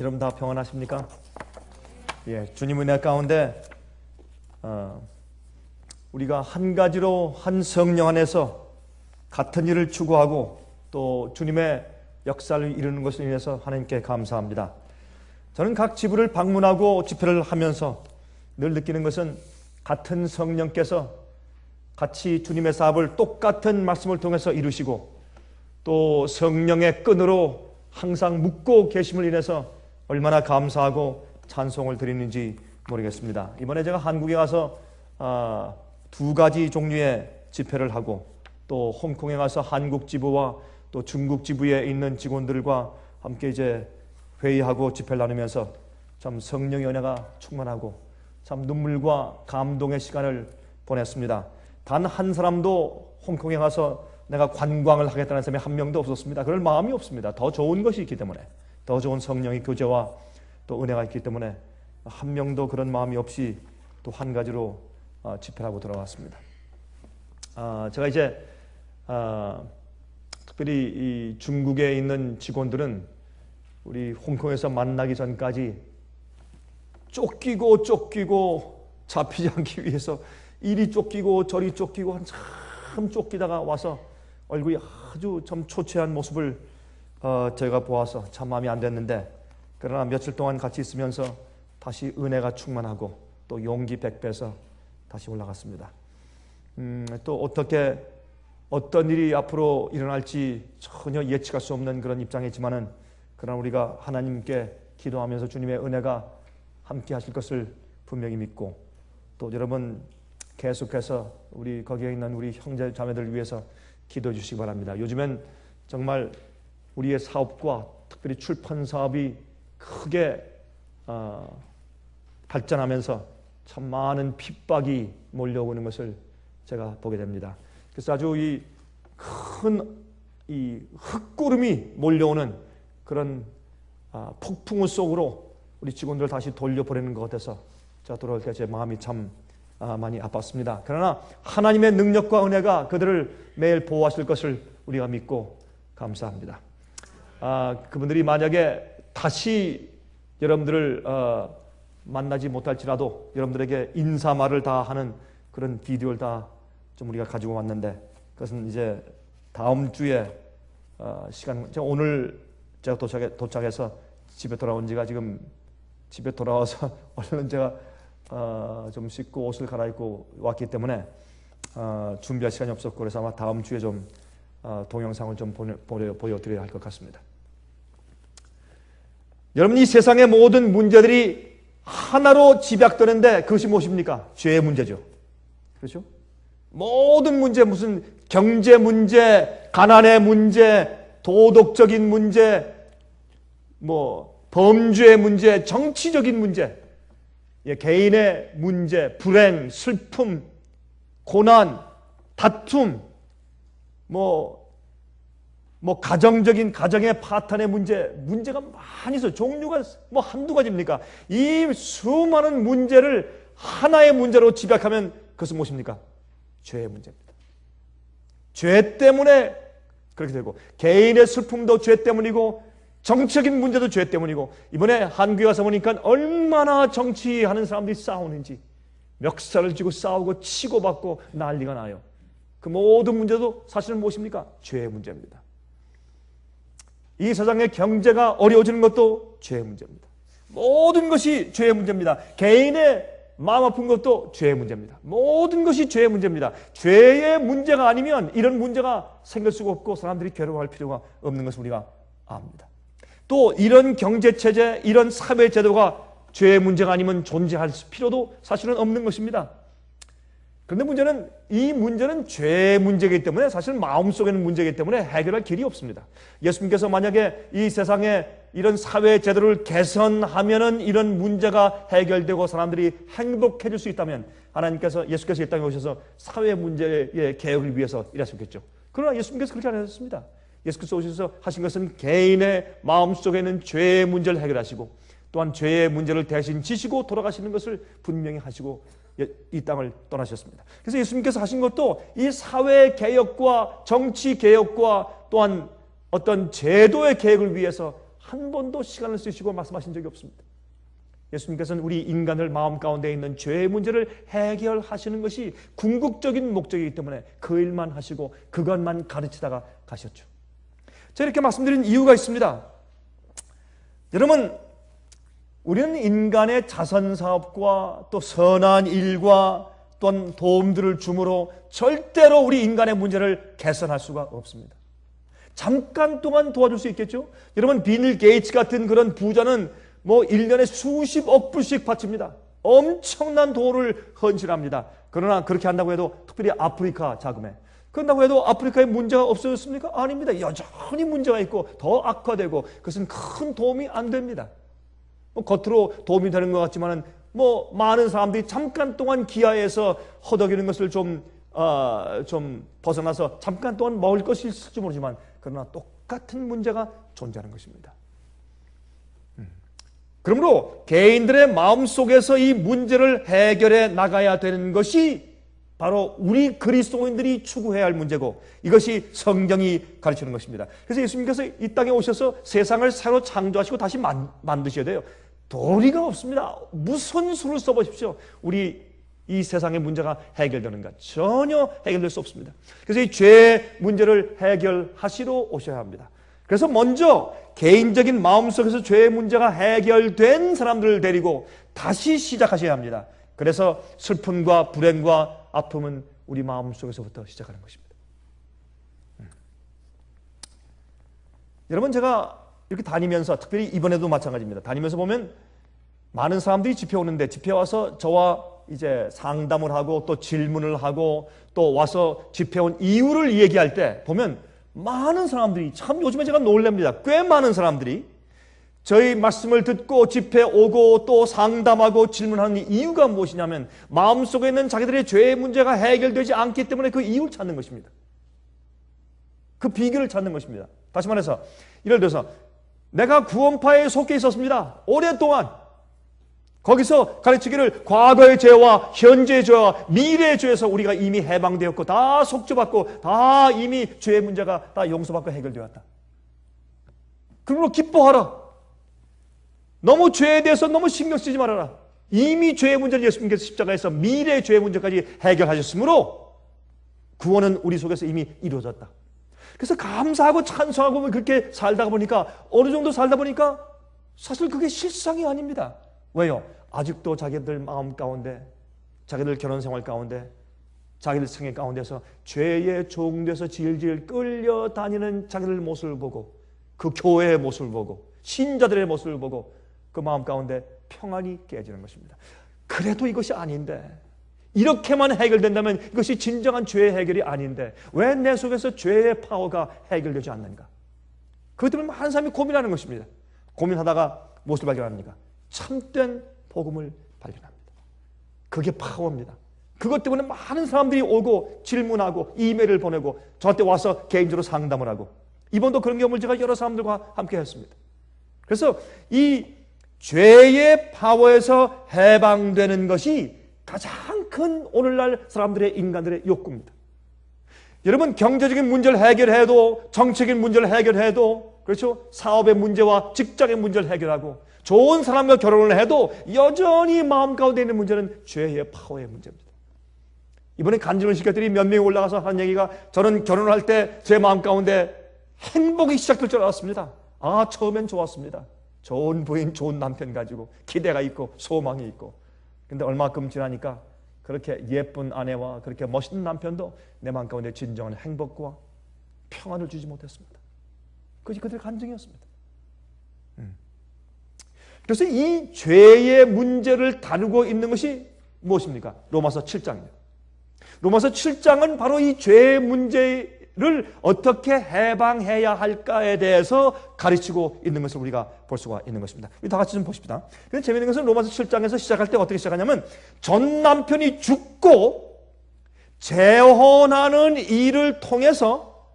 여러분 다 평안하십니까? 예, 주님 은혜 가운데 우리가 한 가지로 한 성령 안에서 같은 일을 추구하고 또 주님의 역사를 이루는 것을 인해서 하나님께 감사합니다. 저는 각 지부를 방문하고 집회를 하면서 늘 느끼는 것은 같은 성령께서 같이 주님의 사업을 똑같은 말씀을 통해서 이루시고 또 성령의 끈으로 항상 묶고 계심을 인해서 얼마나 감사하고 찬송을 드리는지 모르겠습니다. 이번에 제가 한국에 가서 두 가지 종류의 집회를 하고 또 홍콩에 가서 한국 지부와 또 중국 지부에 있는 직원들과 함께 이제 회의하고 집회를 나누면서 참 성령의 은혜가 충만하고 참 눈물과 감동의 시간을 보냈습니다. 단 한 사람도 홍콩에 가서 내가 관광을 하겠다는 사람이 한 명도 없었습니다. 그럴 마음이 없습니다. 더 좋은 것이 있기 때문에, 더 좋은 성령의 교제와 또 은혜가 있기 때문에 한 명도 그런 마음이 없이 또 한 가지로 집회를 하고 돌아왔습니다. 제가 이제 특별히 이 중국에 있는 직원들은 우리 홍콩에서 만나기 전까지 쫓기고 잡히지 않기 위해서 이리 쫓기고 저리 쫓기고 한참 쫓기다가 와서 얼굴이 아주 좀 초췌한 모습을 제가 보아서 참 마음이 안 됐는데, 그러나 며칠 동안 같이 있으면서 다시 은혜가 충만하고 또 용기 백배서 다시 올라갔습니다. 또 어떤 일이 앞으로 일어날지 전혀 예측할 수 없는 그런 입장이지만은, 그러나 우리가 하나님께 기도하면서 주님의 은혜가 함께 하실 것을 분명히 믿고, 또 여러분 계속해서 우리 거기에 있는 우리 형제 자매들을 위해서 기도해 주시기 바랍니다. 요즘엔 정말 우리의 사업과 특별히 출판 사업이 크게 발전하면서 참 많은 핍박이 몰려오는 것을 제가 보게 됩니다. 그래서 아주 이 큰 흙구름이 몰려오는 그런 폭풍우 속으로 우리 직원들 다시 돌려보내는 것 같아서 제가 돌아올 때 제 마음이 참 많이 아팠습니다. 그러나 하나님의 능력과 은혜가 그들을 매일 보호하실 것을 우리가 믿고 감사합니다. 그분들이 만약에 다시 여러분들을 만나지 못할지라도 여러분들에게 인사말을 다 하는 그런 비디오를 다 좀 우리가 가지고 왔는데, 그것은 이제 다음 주에 시간, 제가 오늘 제가 도착해서 집에 돌아온 지가 지금, 집에 돌아와서 얼른 제가 좀 씻고 옷을 갈아입고 왔기 때문에 준비할 시간이 없었고, 그래서 아마 다음 주에 좀 동영상을 좀 보여드려야 할 것 같습니다. 여러분, 이 세상의 모든 문제들이 하나로 집약되는데 그것이 무엇입니까? 죄의 문제죠. 그렇죠? 모든 문제, 무슨 경제 문제, 가난의 문제, 도덕적인 문제, 범죄의 문제, 정치적인 문제, 개인의 문제, 불행, 슬픔, 고난, 다툼, 가정의 파탄의 문제가 많이 있어요. 종류가 한두 가지입니까? 이 수많은 문제를 하나의 문제로 집약하면 그것은 무엇입니까? 죄의 문제입니다. 죄 때문에 그렇게 되고, 개인의 슬픔도 죄 때문이고, 정치적인 문제도 죄 때문이고, 이번에 한국에 와서 보니까 얼마나 정치하는 사람들이 싸우는지, 멱살을 쥐고 싸우고 치고받고 난리가 나요. 그 모든 문제도 사실은 무엇입니까? 죄의 문제입니다. 이 세상의 경제가 어려워지는 것도 죄의 문제입니다. 모든 것이 죄의 문제입니다. 개인의 마음 아픈 것도 죄의 문제입니다. 모든 것이 죄의 문제입니다. 죄의 문제가 아니면 이런 문제가 생길 수가 없고 사람들이 괴로워할 필요가 없는 것을 우리가 압니다. 또 이런 경제체제, 이런 사회제도가 죄의 문제가 아니면 존재할 필요도 사실은 없는 것입니다. 그런데 이 문제는 죄의 문제이기 때문에 사실 마음속에는 문제이기 때문에 해결할 길이 없습니다. 예수님께서 만약에 이 세상에 이런 사회 제도를 개선하면은 이런 문제가 해결되고 사람들이 행복해질 수 있다면 예수께서 이 땅에 오셔서 사회 문제의 개혁을 위해서 일하셨겠죠. 그러나 예수님께서 그렇게 안 하셨습니다. 예수께서 오셔서 하신 것은 개인의 마음속에 있는 죄의 문제를 해결하시고 또한 죄의 문제를 대신 지시고 돌아가시는 것을 분명히 하시고 이 땅을 떠나셨습니다. 그래서 예수님께서 하신 것도 이 사회 개혁과 정치 개혁과 또한 어떤 제도의 개혁을 위해서 한 번도 시간을 쓰시고 말씀하신 적이 없습니다. 예수님께서는 우리 인간을 마음 가운데 있는 죄의 문제를 해결하시는 것이 궁극적인 목적이기 때문에 그 일만 하시고 그것만 가르치다가 가셨죠. 제가 이렇게 말씀드린 이유가 있습니다. 여러분, 우리는 인간의 자선사업과 또 선한 일과 또한 도움들을 줌으로 절대로 우리 인간의 문제를 개선할 수가 없습니다. 잠깐 동안 도와줄 수 있겠죠? 여러분, 빌 게이츠 같은 그런 부자는 1년에 수십억 불씩 바칩니다. 엄청난 돈을 헌신합니다. 그러나 그렇게 한다고 해도 특별히 아프리카 자금에 그런다고 해도 아프리카에 문제가 없어졌습니까? 아닙니다. 여전히 문제가 있고 더 악화되고 그것은 큰 도움이 안 됩니다. 겉으로 도움이 되는 것 같지만은 많은 사람들이 잠깐 동안 기아에서 허덕이는 것을 좀 벗어나서 잠깐 동안 먹을 것이 있을지 모르지만 그러나 똑같은 문제가 존재하는 것입니다. 그러므로 개인들의 마음속에서 이 문제를 해결해 나가야 되는 것이 바로 우리 그리스도인들이 추구해야 할 문제고 이것이 성경이 가르치는 것입니다. 그래서 예수님께서 이 땅에 오셔서 세상을 새로 창조하시고 다시 만드셔야 돼요. 도리가 없습니다. 무슨 수를 써보십시오. 우리 이 세상의 문제가 해결되는가? 전혀 해결될 수 없습니다. 그래서 이 죄의 문제를 해결하시러 오셔야 합니다. 그래서 먼저 개인적인 마음속에서 죄의 문제가 해결된 사람들을 데리고 다시 시작하셔야 합니다. 그래서 슬픔과 불행과 아픔은 우리 마음속에서부터 시작하는 것입니다. 여러분, 제가 이렇게 다니면서 특별히 이번에도 마찬가지입니다. 다니면서 보면 많은 사람들이 집회 오는데 집회 와서 저와 이제 상담을 하고 또 질문을 하고 또 와서 집회 온 이유를 얘기할 때 보면 많은 사람들이 참 요즘에 제가 놀랍니다. 꽤 많은 사람들이 저희 말씀을 듣고 집회 오고 또 상담하고 질문하는 이유가 무엇이냐면 마음속에 있는 자기들의 죄의 문제가 해결되지 않기 때문에 그 이유를 찾는 것입니다. 그 비결을 찾는 것입니다. 다시 말해서 예를 들어서 내가 구원파에 속해 있었습니다. 오랫동안 거기서 가르치기를 과거의 죄와 현재의 죄와 미래의 죄에서 우리가 이미 해방되었고 다 속죄받고 다 이미 죄의 문제가 다 용서받고 해결되었다. 그러므로 기뻐하라. 너무 죄에 대해서 너무 신경 쓰지 말아라. 이미 죄의 문제를 예수님께서 십자가에서 미래의 죄의 문제까지 해결하셨으므로 구원은 우리 속에서 이미 이루어졌다. 그래서 감사하고 찬송하고 그렇게 살다가 보니까 어느 정도 살다 보니까 사실 그게 실상이 아닙니다. 왜요? 아직도 자기들 마음 가운데 자기들 결혼 생활 가운데 자기들 생애 가운데서 죄의 종돼서 질질 끌려다니는 자기들 모습을 보고 그 교회의 모습을 보고 신자들의 모습을 보고 그 마음 가운데 평안이 깨지는 것입니다. 그래도 이것이 아닌데 이렇게만 해결된다면 이것이 진정한 죄의 해결이 아닌데 왜 내 속에서 죄의 파워가 해결되지 않는가? 그것 때문에 많은 사람이 고민하는 것입니다. 고민하다가 무엇을 발견합니까? 참된 복음을 발견합니다. 그게 파워입니다. 그것 때문에 많은 사람들이 오고 질문하고 이메일을 보내고 저한테 와서 개인적으로 상담을 하고 이번도 그런 경험을 제가 여러 사람들과 함께 했습니다. 그래서 이 죄의 파워에서 해방되는 것이 가장 큰 오늘날 사람들의 인간들의 욕구입니다. 여러분, 경제적인 문제를 해결해도 정책적인 문제를 해결해도 그렇죠? 사업의 문제와 직장의 문제를 해결하고 좋은 사람과 결혼을 해도 여전히 마음 가운데 있는 문제는 죄의 파워의 문제입니다. 이번에 간증을 시켰더니 몇 명이 올라가서 한 얘기가 저는 결혼을 할 때 제 마음 가운데 행복이 시작될 줄 알았습니다. 처음엔 좋았습니다. 좋은 부인, 좋은 남편 가지고 기대가 있고 소망이 있고 근데 얼마큼 지나니까 그렇게 예쁜 아내와 그렇게 멋있는 남편도 내 마음 가운데 진정한 행복과 평안을 주지 못했습니다. 그것이 그들의 간증이었습니다. 그래서 이 죄의 문제를 다루고 있는 것이 무엇입니까? 로마서 7장입니다. 로마서 7장은 바로 이 죄의 문제를 어떻게 해방해야 할까에 대해서 가르치고 있는 것을 우리가 볼 수가 있는 것입니다. 다 같이 좀 보십시다. 근데 재미있는 것은 로마서 7장에서 시작할 때 어떻게 시작하냐면 전 남편이 죽고 재혼하는 일을 통해서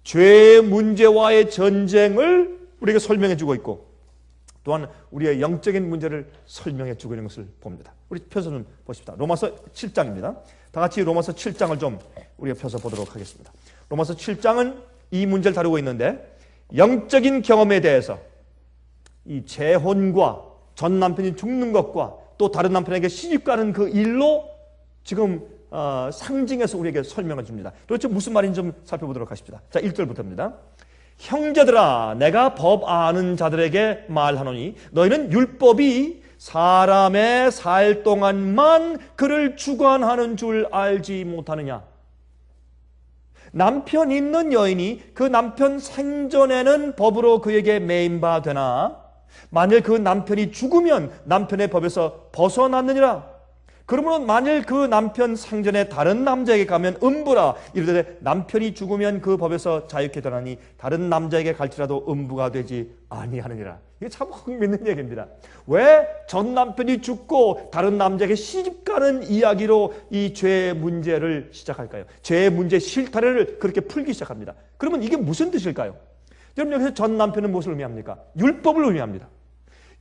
죄의 문제와의 전쟁을 우리에게 설명해 주고 있고 또한 우리의 영적인 문제를 설명해 주고 있는 것을 봅니다. 우리 펴서 좀 보십시다. 로마서 7장입니다. 다 같이 로마서 7장을 좀 우리가 펴서 보도록 하겠습니다. 로마서 7장은 이 문제를 다루고 있는데 영적인 경험에 대해서 이 재혼과 전 남편이 죽는 것과 또 다른 남편에게 시집가는 그 일로 지금 상징해서 우리에게 설명을 줍니다. 도대체 무슨 말인지 좀 살펴보도록 하십시다. 자, 1절부터입니다. 형제들아, 내가 법 아는 자들에게 말하노니 너희는 율법이 사람의 살 동안만 그를 주관하는 줄 알지 못하느냐. 남편 있는 여인이 그 남편 생전에는 법으로 그에게 매인바 되나 만일 그 남편이 죽으면 남편의 법에서 벗어났느니라. 그러므로 만일 그 남편 생전에 다른 남자에게 가면 음부라. 이르되 남편이 죽으면 그 법에서 자유케 되나니 다른 남자에게 갈지라도 음부가 되지 아니하느니라. 이게 참 흥미있는 얘기입니다. 왜 전 남편이 죽고 다른 남자에게 시집가는 이야기로 이 죄의 문제를 시작할까요? 죄의 문제 실타래를 그렇게 풀기 시작합니다. 그러면 이게 무슨 뜻일까요? 여러분, 여기서 전 남편은 무엇을 의미합니까? 율법을 의미합니다.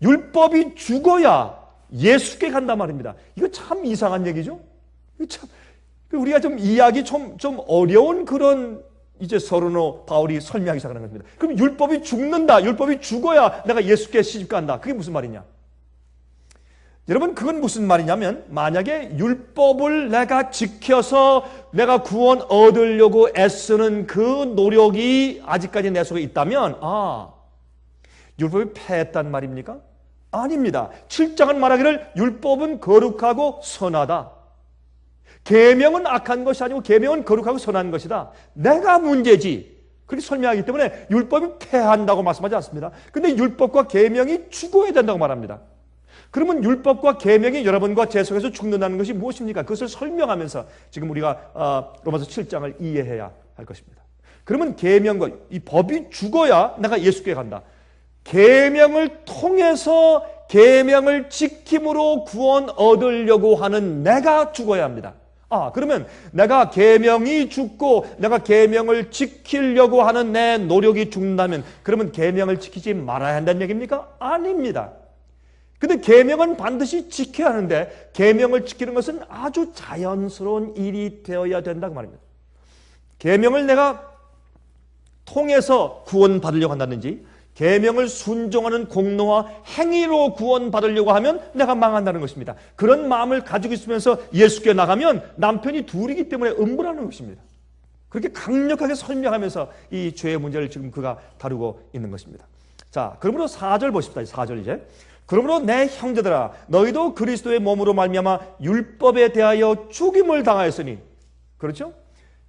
율법이 죽어야 예수께 간단 말입니다. 이거 참 이상한 얘기죠? 참 우리가 좀 이해하기 좀 어려운 그런 이제 서론으로 바울이 설명하기 시작하는 겁니다. 그럼 율법이 죽는다, 율법이 죽어야 내가 예수께 시집간다. 그게 무슨 말이냐? 여러분, 그건 무슨 말이냐면 만약에 율법을 내가 지켜서 내가 구원 얻으려고 애쓰는 그 노력이 아직까지 내 속에 있다면 율법이 패했단 말입니까? 아닙니다. 7장은 말하기를 율법은 거룩하고 선하다. 계명은 악한 것이 아니고 계명은 거룩하고 선한 것이다. 내가 문제지. 그렇게 설명하기 때문에 율법이 패한다고 말씀하지 않습니다. 근데 율법과 계명이 죽어야 된다고 말합니다. 그러면 율법과 계명이 여러분과 제 속에서 죽는다는 것이 무엇입니까? 그것을 설명하면서 지금 우리가 로마서 7장을 이해해야 할 것입니다. 그러면 계명과 이 법이 죽어야 내가 예수께 간다. 계명을 통해서 계명을 지킴으로 구원 얻으려고 하는 내가 죽어야 합니다. 그러면 내가 계명이 죽고 내가 계명을 지키려고 하는 내 노력이 죽는다면 그러면 계명을 지키지 말아야 한다는 얘기입니까? 아닙니다. 근데 계명은 반드시 지켜야 하는데 계명을 지키는 것은 아주 자연스러운 일이 되어야 된다고 말입니다. 계명을 내가 통해서 구원받으려고 한다든지 계명을 순종하는 공로와 행위로 구원받으려고 하면 내가 망한다는 것입니다. 그런 마음을 가지고 있으면서 예수께 나가면 남편이 둘이기 때문에 음부라는 것입니다. 그렇게 강력하게 설명하면서 이 죄의 문제를 지금 그가 다루고 있는 것입니다. 자, 그러므로 4절 보십시다. 4절 이제. 그러므로 내 형제들아, 너희도 그리스도의 몸으로 말미암아 율법에 대하여 죽임을 당하였으니, 그렇죠?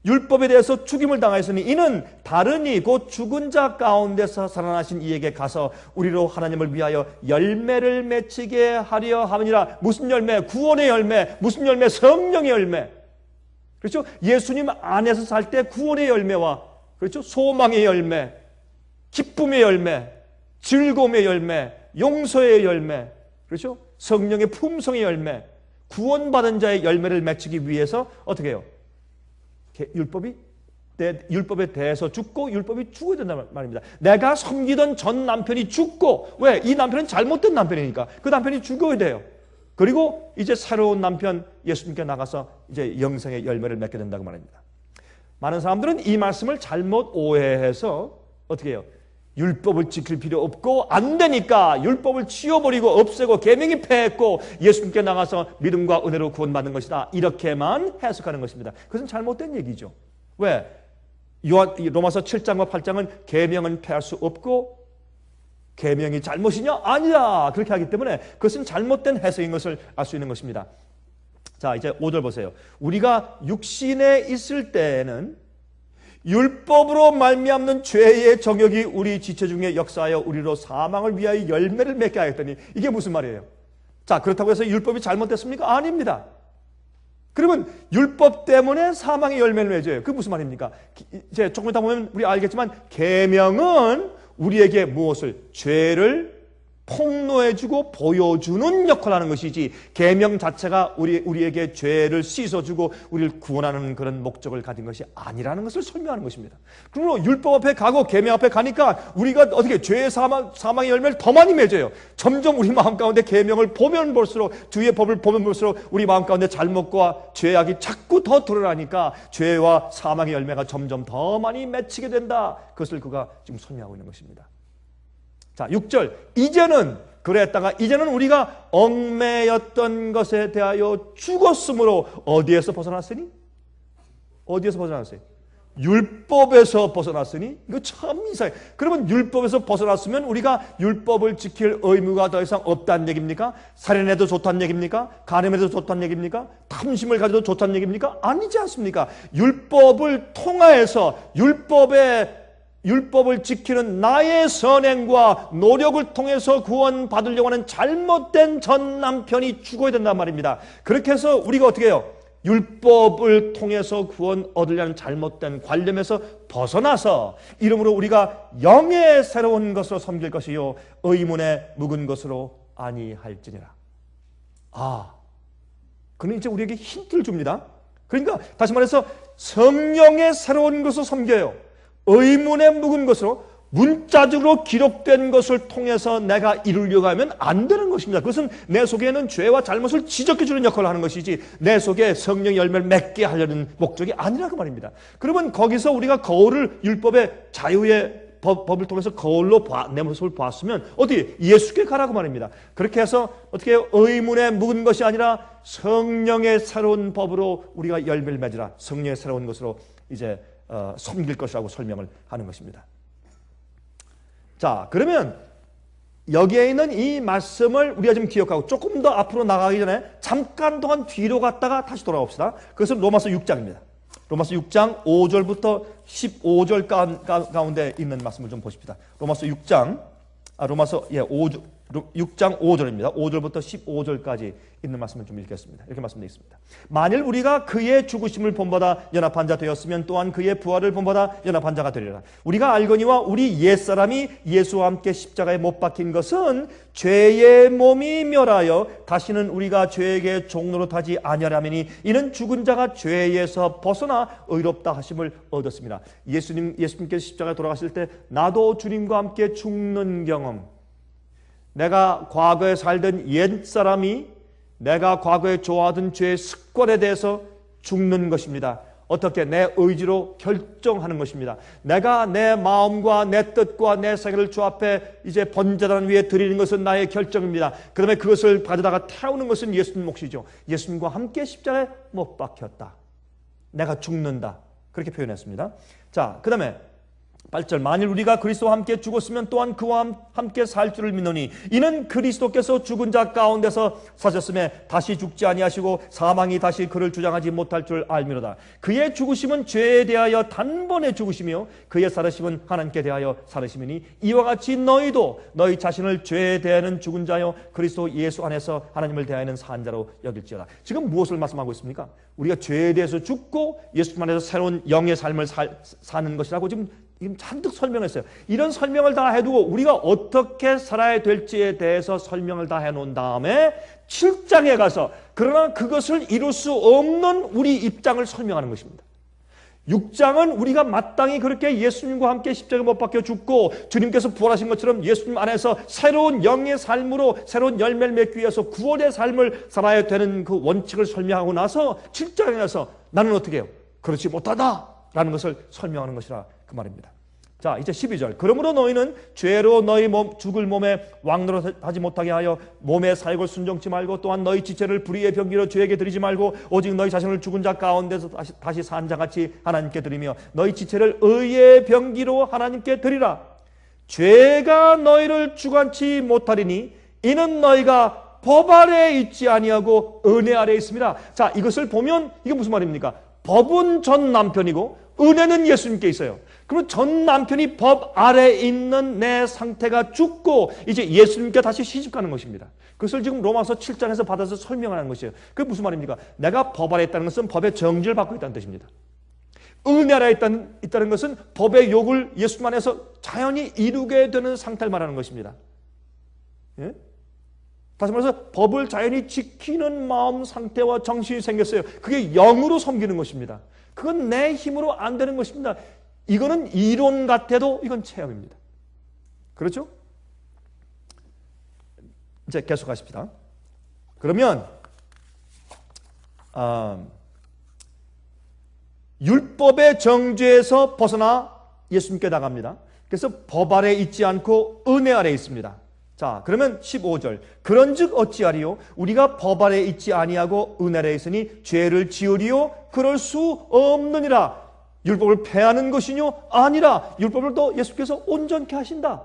율법에 대해서 죽임을 당하였으니 이는 다른 곧 죽은 자 가운데서 살아나신 이에게 가서 우리로 하나님을 위하여 열매를 맺히게 하려 함이니라. 무슨 열매? 구원의 열매. 무슨 열매? 성령의 열매. 그렇죠? 예수님 안에서 살 때 구원의 열매와, 그렇죠? 소망의 열매, 기쁨의 열매, 즐거움의 열매, 용서의 열매, 그렇죠? 성령의 품성의 열매, 구원받은 자의 열매를 맺히기 위해서 어떻게 해요? 율법에 대해서 죽고 율법이 죽어야 된다는 말입니다. 내가 섬기던 전 남편이 죽고, 왜? 이 남편은 잘못된 남편이니까 그 남편이 죽어야 돼요. 그리고 이제 새로운 남편 예수님께 나가서 이제 영생의 열매를 맺게 된다고 말합니다. 많은 사람들은 이 말씀을 잘못 오해해서 어떻게 해요? 율법을 지킬 필요 없고 안 되니까 율법을 치워버리고 없애고 계명이 패했고 예수님께 나가서 믿음과 은혜로 구원받는 것이다. 이렇게만 해석하는 것입니다. 그것은 잘못된 얘기죠. 왜? 로마서 7장과 8장은 계명은 패할 수 없고 계명이 잘못이냐? 아니야. 그렇게 하기 때문에 그것은 잘못된 해석인 것을 알 수 있는 것입니다. 자, 이제 5절 보세요. 우리가 육신에 있을 때에는 율법으로 말미암는 죄의 정욕이 우리 지체 중에 역사하여 우리로 사망을 위하여 열매를 맺게 하였더니 이게 무슨 말이에요? 자, 그렇다고 해서 율법이 잘못됐습니까? 아닙니다. 그러면 율법 때문에 사망의 열매를 맺어요. 그게 무슨 말입니까? 이제 조금 이따 보면 우리 알겠지만 계명은 우리에게 무엇을? 죄를 폭로해주고 보여주는 역할을 하는 것이지 계명 자체가 우리에게 죄를 씻어주고 우리를 구원하는 그런 목적을 가진 것이 아니라는 것을 설명하는 것입니다. 그러므로 율법 앞에 가고 계명 앞에 가니까 우리가 어떻게 죄의 사망의 열매를 더 많이 맺어요. 점점 우리 마음 가운데 계명을 보면 볼수록, 주의 법을 보면 볼수록 우리 마음 가운데 잘못과 죄악이 자꾸 더 드러나니까 죄와 사망의 열매가 점점 더 많이 맺히게 된다. 그것을 그가 지금 설명하고 있는 것입니다. 자, 6절. 이제는 그랬다가 이제는 우리가 얽매였던 것에 대하여 죽었으므로 어디에서 벗어났으니? 어디에서 벗어났어요? 율법에서 벗어났으니? 이거 참 이상해. 그러면 율법에서 벗어났으면 우리가 율법을 지킬 의무가 더 이상 없다는 얘기입니까? 살인해도 좋다는 얘기입니까? 간음해도 좋다는 얘기입니까? 탐심을 가져도 좋다는 얘기입니까? 아니지 않습니까? 율법을 통하여서 율법을 지키는 나의 선행과 노력을 통해서 구원받으려고 하는 잘못된 전 남편이 죽어야 된단 말입니다. 그렇게 해서 우리가 어떻게 해요? 율법을 통해서 구원 얻으려는 잘못된 관념에서 벗어나서 이러므로 우리가 영의 새로운 것으로 섬길 것이요 의문에 묵은 것으로 아니할지니라. 그는 이제 우리에게 힌트를 줍니다. 그러니까 다시 말해서 성령의 새로운 것을 섬겨요. 의문에 묵은 것으로 문자적으로 기록된 것을 통해서 내가 이루려고 하면 안 되는 것입니다. 그것은 내 속에는 죄와 잘못을 지적해 주는 역할을 하는 것이지 내 속에 성령의 열매를 맺게 하려는 목적이 아니라고 말입니다. 그러면 거기서 우리가 거울을 율법의 자유의 법을 통해서 거울로 내 모습을 봤으면 어디 예수께 가라고 말입니다. 그렇게 해서 어떻게 의문에 묵은 것이 아니라 성령의 새로운 법으로 우리가 열매를 맺으라. 성령의 새로운 것으로 이제 섬길 것이라고 설명을 하는 것입니다. 자, 그러면 여기에 있는 이 말씀을 우리가 좀 기억하고 조금 더 앞으로 나가기 전에 잠깐 동안 뒤로 갔다가 다시 돌아옵시다. 그것은 로마서 6장입니다. 로마서 6장 5절부터 15절 가운데 있는 말씀을 좀 보십시다. 로마서 6장 5절입니다. 5절부터 15절까지 있는 말씀을 좀 읽겠습니다. 이렇게 말씀되어 있습니다. 만일 우리가 그의 죽으심을 본보다 연합한 자 되었으면 또한 그의 부활을 본보다 연합한 자가 되리라. 우리가 알거니와 우리 옛사람이 예수와 함께 십자가에 못 박힌 것은 죄의 몸이 멸하여 다시는 우리가 죄에게 종노릇하지 아니하라매니 이는 죽은 자가 죄에서 벗어나 의롭다 하심을 얻었습니다. 예수님께서 십자가에 돌아가실 때 나도 주님과 함께 죽는 경험, 내가 과거에 살던 옛사람이 내가 과거에 좋아하던 죄의 습관에 대해서 죽는 것입니다. 어떻게? 내 의지로 결정하는 것입니다. 내가 내 마음과 내 뜻과 내 생각을 주 앞에 이제 번제단 위에 드리는 것은 나의 결정입니다. 그다음에 그것을 가져다가 태우는 것은 예수님 몫이죠. 예수님과 함께 십자가에 못 박혔다. 내가 죽는다. 그렇게 표현했습니다. 자, 그 다음에 8절. 만일 우리가 그리스도와 함께 죽었으면 또한 그와 함께 살 줄을 믿노니 이는 그리스도께서 죽은 자 가운데서 사셨음에 다시 죽지 아니하시고 사망이 다시 그를 주장하지 못할 줄 알미로다. 그의 죽으심은 죄에 대하여 단번에 죽으시며 그의 살으심은 하나님께 대하여 살으심이니 이와 같이 너희도 너희 자신을 죄에 대하여는 죽은 자요 그리스도 예수 안에서 하나님을 대하여는 산 자로 여길지어다. 지금 무엇을 말씀하고 있습니까? 우리가 죄에 대해서 죽고 예수님 안에서 새로운 영의 삶을 사는 것이라고 지금 잔뜩 설명했어요. 이런 설명을 다 해두고 우리가 어떻게 살아야 될지에 대해서 설명을 다 해놓은 다음에 7장에 가서 그러나 그것을 이룰 수 없는 우리 입장을 설명하는 것입니다. 6장은 우리가 마땅히 그렇게 예수님과 함께 십자가에 못 박혀 죽고 주님께서 부활하신 것처럼 예수님 안에서 새로운 영의 삶으로 새로운 열매를 맺기 위해서 구원의 삶을 살아야 되는 그 원칙을 설명하고 나서 7장에 가서 나는 어떻게 해요? 그렇지 못하다라는 것을 설명하는 것이라 그 말입니다. 자, 이제 12절. 그러므로 너희는 죄로 너희 죽을 몸에 왕노릇하지 못하게 하여 몸의 사욕을 순종치 말고 또한 너희 지체를 불의의 병기로 죄에게 드리지 말고 오직 너희 자신을 죽은 자 가운데서 다시 산 자같이 하나님께 드리며 너희 지체를 의의 병기로 하나님께 드리라. 죄가 너희를 주관치 못하리니 이는 너희가 법 아래에 있지 아니하고 은혜 아래에 있습니다. 자, 이것을 보면 이게 무슨 말입니까? 법은 전 남편이고 은혜는 예수님께 있어요. 그러면 전 남편이 법 아래에 있는 내 상태가 죽고 이제 예수님께 다시 시집가는 것입니다. 그것을 지금 로마서 7장에서 받아서 설명하는 것이에요. 그게 무슨 말입니까? 내가 법 아래에 있다는 것은 법의 정죄를 받고 있다는 뜻입니다. 은혜 아래에 있다는 것은 법의 욕을 예수님 안에서 자연히 이루게 되는 상태를 말하는 것입니다. 예? 다시 말해서 법을 자연히 지키는 마음 상태와 정신이 생겼어요. 그게 영으로 섬기는 것입니다. 그건 내 힘으로 안 되는 것입니다. 이거는 이론 같아도 이건 체험입니다. 그렇죠? 이제 계속하십시다. 그러면 율법의 정죄에서 벗어나 예수님께 나갑니다. 그래서 법 아래 있지 않고 은혜 아래 있습니다. 자, 그러면 15절. 그런즉 어찌하리요? 우리가 법 아래 있지 아니하고 은혜 아래 있으니 죄를 지으리요? 그럴 수 없느니라. 율법을 폐하는 것이뇨? 아니라 율법을 또 예수께서 온전케 하신다.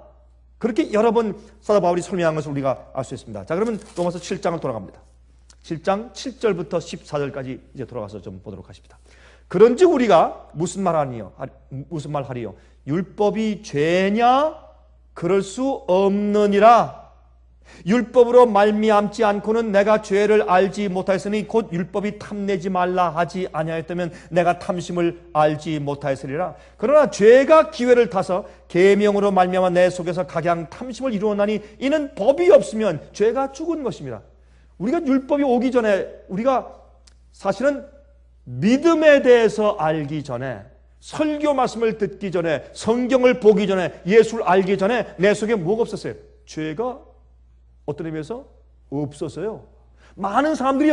그렇게 여러 번 사도 바울이 설명한 것을 우리가 알 수 있습니다. 자, 그러면 로마서 7장을 돌아갑니다. 7장 7절부터 14절까지 이제 돌아가서 좀 보도록 하십니다. 그런즉 우리가 무슨 말 하리요? 율법이 죄냐? 그럴 수 없느니라. 율법으로 말미암지 않고는 내가 죄를 알지 못하였으니 곧 율법이 탐내지 말라 하지 아니하였다면 내가 탐심을 알지 못하였으리라. 그러나 죄가 기회를 타서 계명으로 말미암아 내 속에서 각양 탐심을 이루었나니 이는 법이 없으면 죄가 죽은 것입니다. 우리가 율법이 오기 전에 우리가 사실은 믿음에 대해서 알기 전에, 설교 말씀을 듣기 전에, 성경을 보기 전에, 예수를 알기 전에 내 속에 뭐가 없었어요? 죄가 어떤 의미에서 없었어요. 많은 사람들이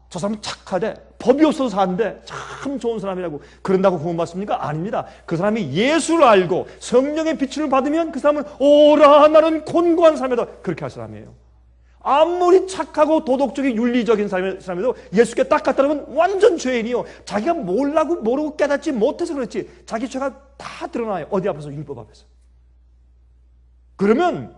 저 사람은 착하대, 법이 없어서 사는데 참 좋은 사람이라고 그런다고 구원받습니까? 아닙니다. 그 사람이 예수를 알고 성령의 빛을 받으면 그 사람은 오라 나는 곤고한 사람이다, 그렇게 할 사람이에요. 아무리 착하고 도덕적인 윤리적인 사람이도 예수께 딱 갖다 놓으면 완전 죄인이요. 자기가 모르고 깨닫지 못해서 그렇지 자기 죄가 다 드러나요. 어디 앞에서? 율법 앞에서. 그러면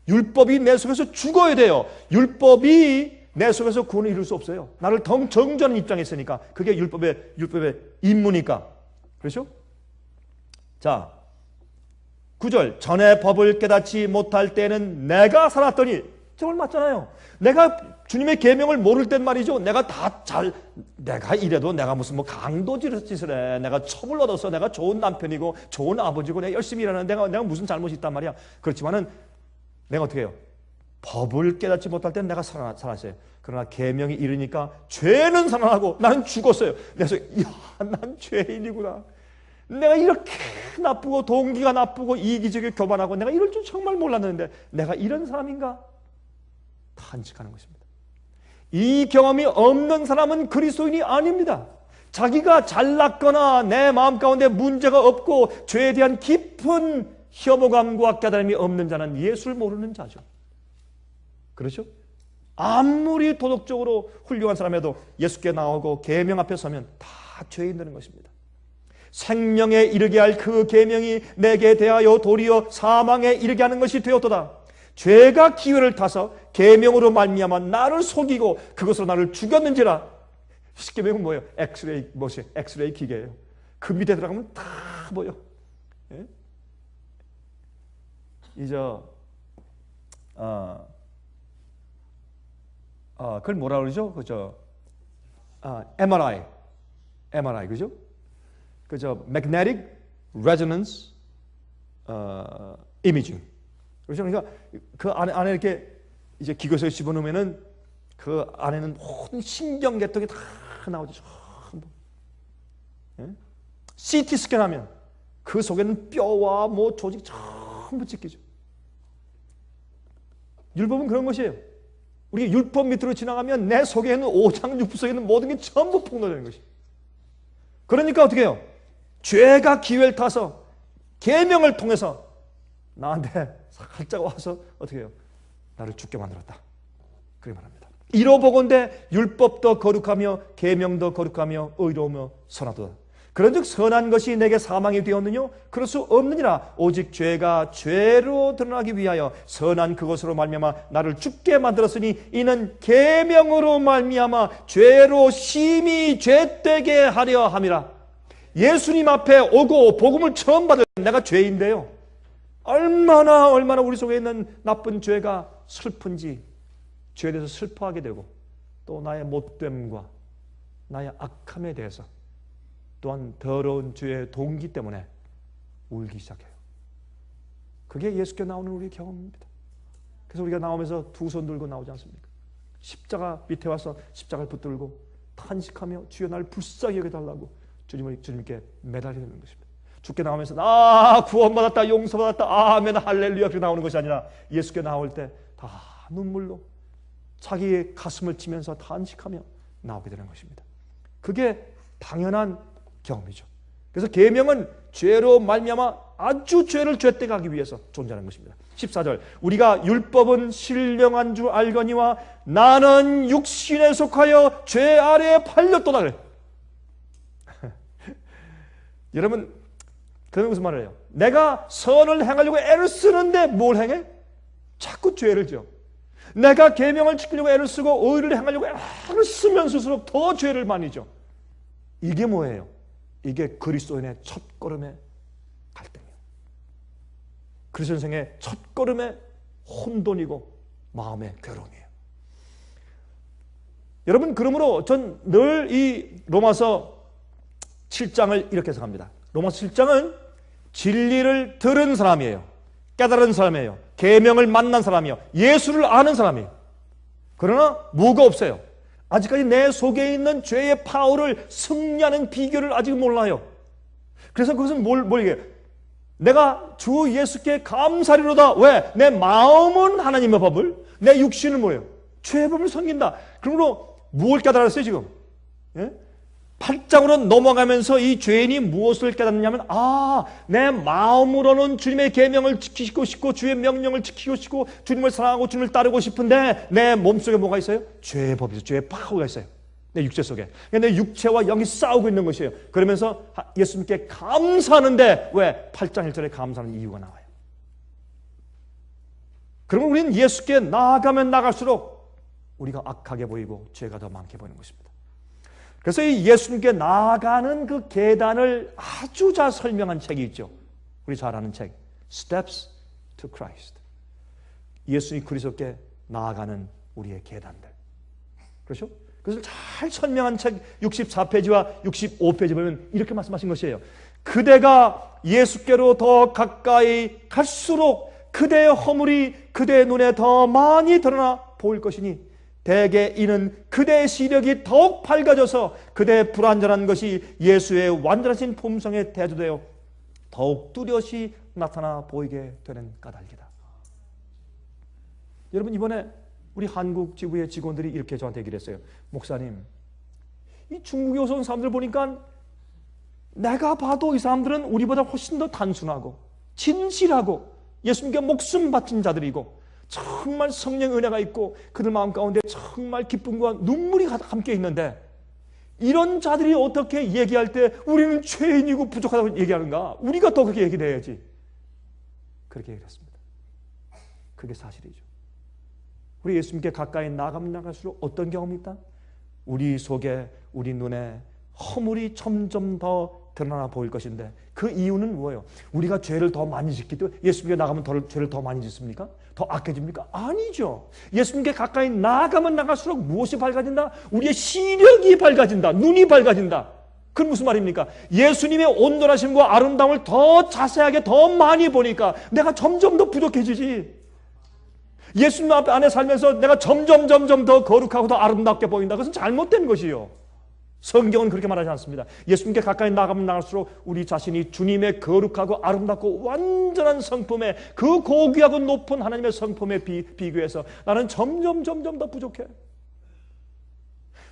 율법이 내 속에서 죽어야 돼요. 율법이 내 속에서 구원을 이룰 수 없어요. 나를 더 정죄하는 입장에 있으니까. 그게 율법의 임무니까. 그렇죠? 자, 9절. 전에 법을 깨닫지 못할 때는 내가 살았더니, 정말 맞잖아요. 내가 주님의 계명을 모를 땐 말이죠. 내가 이래도 내가 무슨 강도짓을 해. 내가 첩을 얻어서 내가 좋은 남편이고 좋은 아버지고 내가 열심히 일하는데 내가 무슨 잘못이 있단 말이야. 그렇지만은 내가 어떻게 해요? 법을 깨닫지 못할 땐 내가 살았어요. 그러나 계명이 이르니까 죄는 살아나고 나는 죽었어요. 그래서 난 죄인이구나. 내가 이렇게 나쁘고 동기가 나쁘고 이기적이고 교만하고 내가 이럴 줄 정말 몰랐는데 내가 이런 사람인가? 탄식하는 것입니다. 이 경험이 없는 사람은 그리스도인이 아닙니다. 자기가 잘났거나 내 마음 가운데 문제가 없고 죄에 대한 깊은 혐오감과 깨달음이 없는 자는 예수를 모르는 자죠. 그렇죠? 아무리 도덕적으로 훌륭한 사람에도 예수께 나오고 계명 앞에 서면 다 죄인 되는 것입니다. 생명에 이르게 할 그 계명이 내게 대하여 도리어 사망에 이르게 하는 것이 되었도다. 죄가 기회를 타서 계명으로 말미암아 나를 속이고 그것으로 나를 죽였는지라. 십계명은 뭐예요? 엑스레이 기계예요. 그 밑에 들어가면 다 보여. 예? 그걸 뭐라 그러죠? 그죠? MRI, 그죠? 그죠? Magnetic Resonance Imaging. 그렇죠? 그러니까 그 안에 이렇게 이제 기계에서 집어넣으면은 그 안에는 모든 신경계통이 다 나오죠. 전부. 예? CT 스캔하면 그 속에는 뼈와 조직 전부 찍히죠. 율법은 그런 것이에요. 우리 율법 밑으로 지나가면 내 속에 있는 오장육부 속에 있는 모든 게 전부 폭로되는 것이에요. 그러니까 어떻게 해요? 죄가 기회를 타서 계명을 통해서 나한테 살짝 와서 어떻게 해요? 나를 죽게 만들었다. 그렇게 말합니다. 이로보건대 율법도 거룩하며 계명도 거룩하며 의로우며 선하도다. 그런즉 선한 것이 내게 사망이 되었느냐? 그럴 수 없느니라. 오직 죄가 죄로 드러나기 위하여 선한 그것으로 말미암아 나를 죽게 만들었으니 이는 계명으로 말미암아 죄로 심히 죄되게 하려 함이라. 예수님 앞에 오고 복음을 처음 받을 내가 죄인데요. 얼마나 우리 속에 있는 나쁜 죄가 슬픈지 죄에 대해서 슬퍼하게 되고 또 나의 못됨과 나의 악함에 대해서 또한 더러운 죄의 동기 때문에 울기 시작해요. 그게 예수께 나오는 우리의 경험입니다. 그래서 우리가 나오면서 두 손 들고 나오지 않습니까? 십자가 밑에 와서 십자가를 붙들고 탄식하며 주여 나를 불쌍히 여겨달라고 주님께 매달려 있는 것입니다. 주께 나오면서 구원받았다, 용서받았다, 아멘, 할렐루야 그렇게 나오는 것이 아니라 예수께 나올 때 다 눈물로 자기의 가슴을 치면서 탄식하며 나오게 되는 것입니다. 그게 당연한 경험이죠. 그래서 계명은 죄로 말미암아 아주 죄를 죄되게 하기 위해서 존재하는 것입니다. 14절 우리가 율법은 신령한 줄 알거니와 나는 육신에 속하여 죄 아래에 팔렸도다 그래. 여러분 그건 무슨 말이에요? 내가 선을 행하려고 애를 쓰는데 뭘 행해? 자꾸 죄를 지어. 내가 계명을 지키려고 애를 쓰고 의를 행하려고 애를 쓰면 쓸수록 더 죄를 많이 져. 이게 뭐예요? 이게 그리스도인의 첫걸음의 갈등이에요. 그리스도 인생의 첫걸음의 혼돈이고 마음의 괴로움이에요. 여러분 그러므로 전 늘 이 로마서 7장을 이렇게 해석합니다. 로마서 7장은 진리를 들은 사람이에요. 깨달은 사람이에요. 계명을 만난 사람이에요. 예수를 아는 사람이에요. 그러나 뭐가 없어요. 아직까지 내 속에 있는 죄의 파워를 승리하는 비결을 아직 몰라요. 그래서 그것은 뭘 얘기해요? 내가 주 예수께 감사리로다. 왜? 내 마음은 하나님의 법을, 내 육신은 뭐예요? 죄의 법을 섬긴다. 그러므로 무엇을 깨달았어요 지금? 예? 8장으로 넘어가면서 이 죄인이 무엇을 깨닫느냐면 내 마음으로는 주님의 계명을 지키고 싶고 주의 명령을 지키고 싶고 주님을 사랑하고 주님을 따르고 싶은데 내 몸속에 뭐가 있어요? 죄의 법이 있어요. 죄의 파워가 있어요. 내 육체 속에. 내 육체와 영이 싸우고 있는 것이에요. 그러면서 예수님께 감사하는데 왜? 8장 1절에 감사하는 이유가 나와요. 그러면 우리는 예수께 나아가면 나갈수록 우리가 악하게 보이고 죄가 더 많게 보이는 것입니다. 그래서 이 예수님께 나아가는 그 계단을 아주 잘 설명한 책이 있죠. 우리 잘 아는 책 Steps to Christ. 예수님 그리스도께 나아가는 우리의 계단들. 그렇죠? 그것을 잘 설명한 책 64페이지와 65페이지 보면 이렇게 말씀하신 것이에요. 그대가 예수께로 더 가까이 갈수록 그대의 허물이 그대의 눈에 더 많이 드러나 보일 것이니 대개 이는 그대의 시력이 더욱 밝아져서 그대의 불완전한 것이 예수의 완전하신 품성에 대조되어 더욱 뚜렷이 나타나 보이게 되는 까닭이다. 여러분 이번에 우리 한국 지부의 직원들이 이렇게 저한테 얘기를 했어요. 목사님, 이 중국에 오서 온 사람들 보니까 내가 봐도 이 사람들은 우리보다 훨씬 더 단순하고 진실하고 예수님께 목숨 바친 자들이고 정말 성령의 은혜가 있고 그들 마음 가운데 정말 기쁨과 눈물이 함께 있는데 이런 자들이 어떻게 얘기할 때 우리는 죄인이고 부족하다고 얘기하는가? 우리가 더 그렇게 얘기를 해야지. 그렇게 얘기했습니다. 그게 사실이죠. 우리 예수님께 가까이 나가면 나갈수록 어떤 경험이 있다? 우리 속에 우리 눈에 허물이 점점 더 드러나 보일 것인데 그 이유는 뭐예요? 우리가 죄를 더 많이 짓기 때문에 예수님께 나가면 죄를 더 많이 짓습니까? 더 악해집니까? 아니죠. 예수님께 가까이 나가면 나갈수록 무엇이 밝아진다? 우리의 시력이 밝아진다. 눈이 밝아진다. 그건 무슨 말입니까? 예수님의 온전하심과 아름다움을 더 자세하게 더 많이 보니까 내가 점점 더 부족해지지. 예수님 안에 살면서 내가 점점 더 거룩하고 더 아름답게 보인다. 그것은 잘못된 것이요. 성경은 그렇게 말하지 않습니다. 예수님께 가까이 나가면 나갈수록 우리 자신이 주님의 거룩하고 아름답고 완전한 성품에 그 고귀하고 높은 하나님의 성품에 비교해서 나는 점점 더 부족해.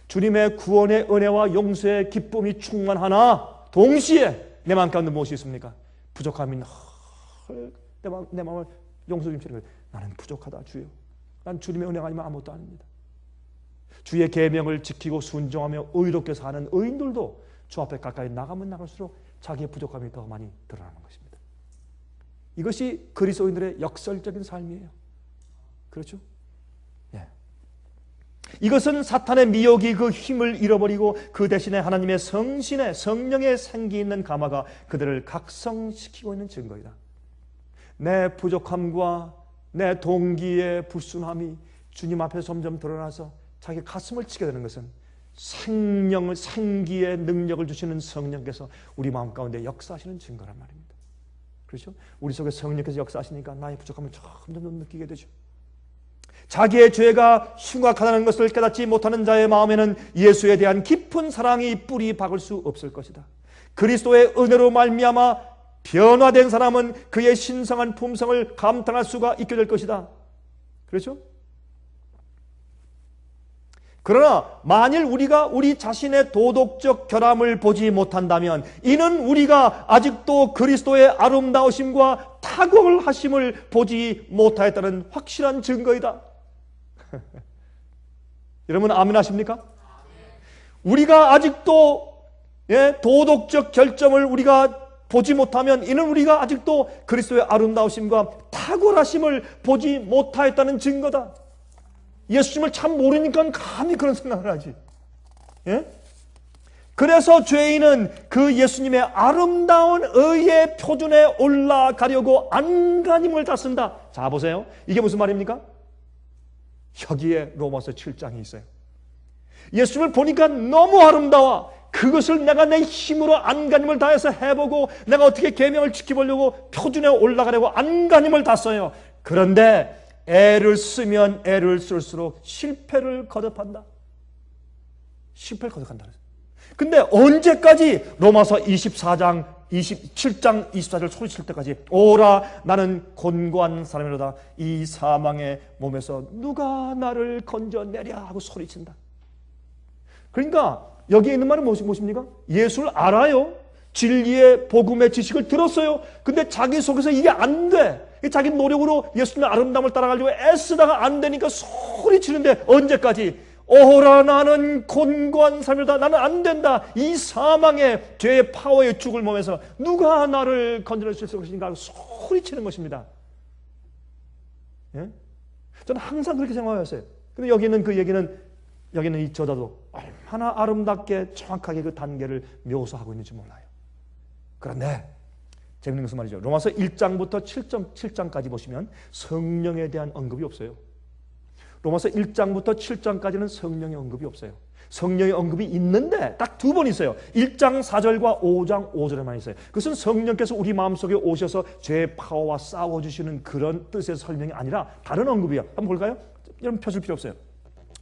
주님의 구원의 은혜와 용서의 기쁨이 충만하나 동시에 내 마음 가운데 무엇이 있습니까? 부족함이 내 마음을 용서 주시는 거예요. 나는 부족하다 주여. 난 주님의 은혜가 아니면 아무것도 아닙니다. 주의 계명을 지키고 순종하며 의롭게 사는 의인들도 주 앞에 가까이 나가면 나갈수록 자기의 부족함이 더 많이 드러나는 것입니다. 이것이 그리스도인들의 역설적인 삶이에요. 그렇죠? 예. 이것은 사탄의 미혹이 그 힘을 잃어버리고 그 대신에 하나님의 성신의 성령의 생기 있는 감화가 그들을 각성시키고 있는 증거이다. 내 부족함과 내 동기의 불순함이 주님 앞에 점점 드러나서 자기 가슴을 치게 되는 것은 생기의 능력을 주시는 성령께서 우리 마음 가운데 역사하시는 증거란 말입니다. 그렇죠? 우리 속에 성령께서 역사하시니까 나의 부족함을 점점 느끼게 되죠. 자기의 죄가 심각하다는 것을 깨닫지 못하는 자의 마음에는 예수에 대한 깊은 사랑이 뿌리 박을 수 없을 것이다. 그리스도의 은혜로 말미암아 변화된 사람은 그의 신성한 품성을 감탄할 수가 있게 될 것이다. 그렇죠? 그러나 만일 우리가 우리 자신의 도덕적 결함을 보지 못한다면 이는 우리가 아직도 그리스도의 아름다우심과 탁월하심을 보지 못하였다는 확실한 증거이다. 여러분 아멘 하십니까? 우리가 아직도 도덕적 결점을 우리가 보지 못하면 이는 우리가 아직도 그리스도의 아름다우심과 탁월하심을 보지 못하였다는 증거다. 예수님을 참 모르니까 감히 그런 생각을 하지. 예? 그래서 죄인은 그 예수님의 아름다운 의의 표준에 올라가려고 안간힘을 다 쓴다. 자 보세요. 이게 무슨 말입니까? 여기에 로마서 7장이 있어요. 예수님을 보니까 너무 아름다워. 그것을 내가 내 힘으로 안간힘을 다해서 해보고 내가 어떻게 계명을 지켜보려고 표준에 올라가려고 안간힘을 다 써요. 그런데 애를 쓰면 애를 쓸수록 실패를 거듭한다. 실패를 거듭한다. 근데 언제까지 로마서 27장 24절 소리칠 때까지 오라 나는 곤고한 사람이로다 이 사망의 몸에서 누가 나를 건져내랴 하고 소리친다. 그러니까 여기에 있는 말은 무엇입니까? 예수를 알아요. 진리의 복음의 지식을 들었어요. 근데 자기 속에서 이게 안 돼. 자기 노력으로 예수님의 아름다움을 따라가려고 애쓰다가 안 되니까 소리치는데 언제까지? 오라 나는 곤고한 삶이다. 나는 안 된다. 이 사망의 죄의 파워에 죽을 몸에서 누가 나를 건져낼 수 있을 것인가 하고 소리치는 것입니다. 예? 저는 항상 그렇게 생각했어요. 근데 여기는 그 얘기는 여기는 이 저자도 얼마나 아름답게 정확하게 그 단계를 묘사하고 있는지 몰라요. 그런데 재밌는 것은 말이죠. 로마서 1장부터 7장까지 보시면 성령에 대한 언급이 없어요. 로마서 1장부터 7장까지는 성령의 언급이 없어요. 성령의 언급이 있는데 딱 두 번 있어요. 1장 4절과 5장 5절에만 있어요. 그것은 성령께서 우리 마음속에 오셔서 죄의 파워와 싸워주시는 그런 뜻의 설명이 아니라 다른 언급이에요. 한번 볼까요? 여러분 펴줄 필요 없어요.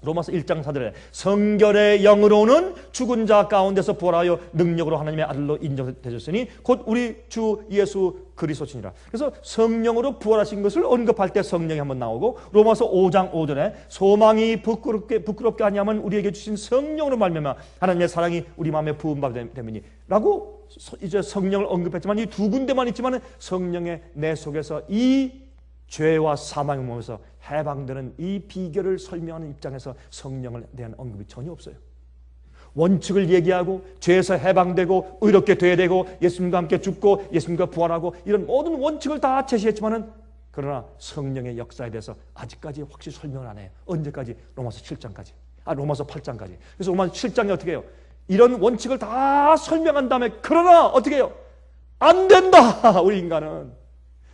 로마서 1장 4절에 성결의 영으로는 죽은 자 가운데서 부활하여 능력으로 하나님의 아들로 인정되셨으니 곧 우리 주 예수 그리스도시니라. 그래서 성령으로 부활하신 것을 언급할 때 성령이 한번 나오고 로마서 5장 5절에 소망이 부끄럽게 아니하면 우리에게 주신 성령으로 말미암아 하나님의 사랑이 우리 마음에 부음받음이니 라고 이제 성령을 언급했지만 이 두 군데만 있지만 성령의 내 속에서 이 죄와 사망의 몸에서 해방되는 이 비결을 설명하는 입장에서 성령에 대한 언급이 전혀 없어요. 원칙을 얘기하고 죄에서 해방되고 의롭게 돼야 되고 예수님과 함께 죽고 예수님과 부활하고 이런 모든 원칙을 다 제시했지만은 그러나 성령의 역사에 대해서 아직까지 확실히 설명을 안 해요. 언제까지? 로마서 7장까지. 로마서 8장까지. 그래서 로마서 7장이 어떻게 해요? 이런 원칙을 다 설명한 다음에 그러나 어떻게 해요? 안 된다. 우리 인간은.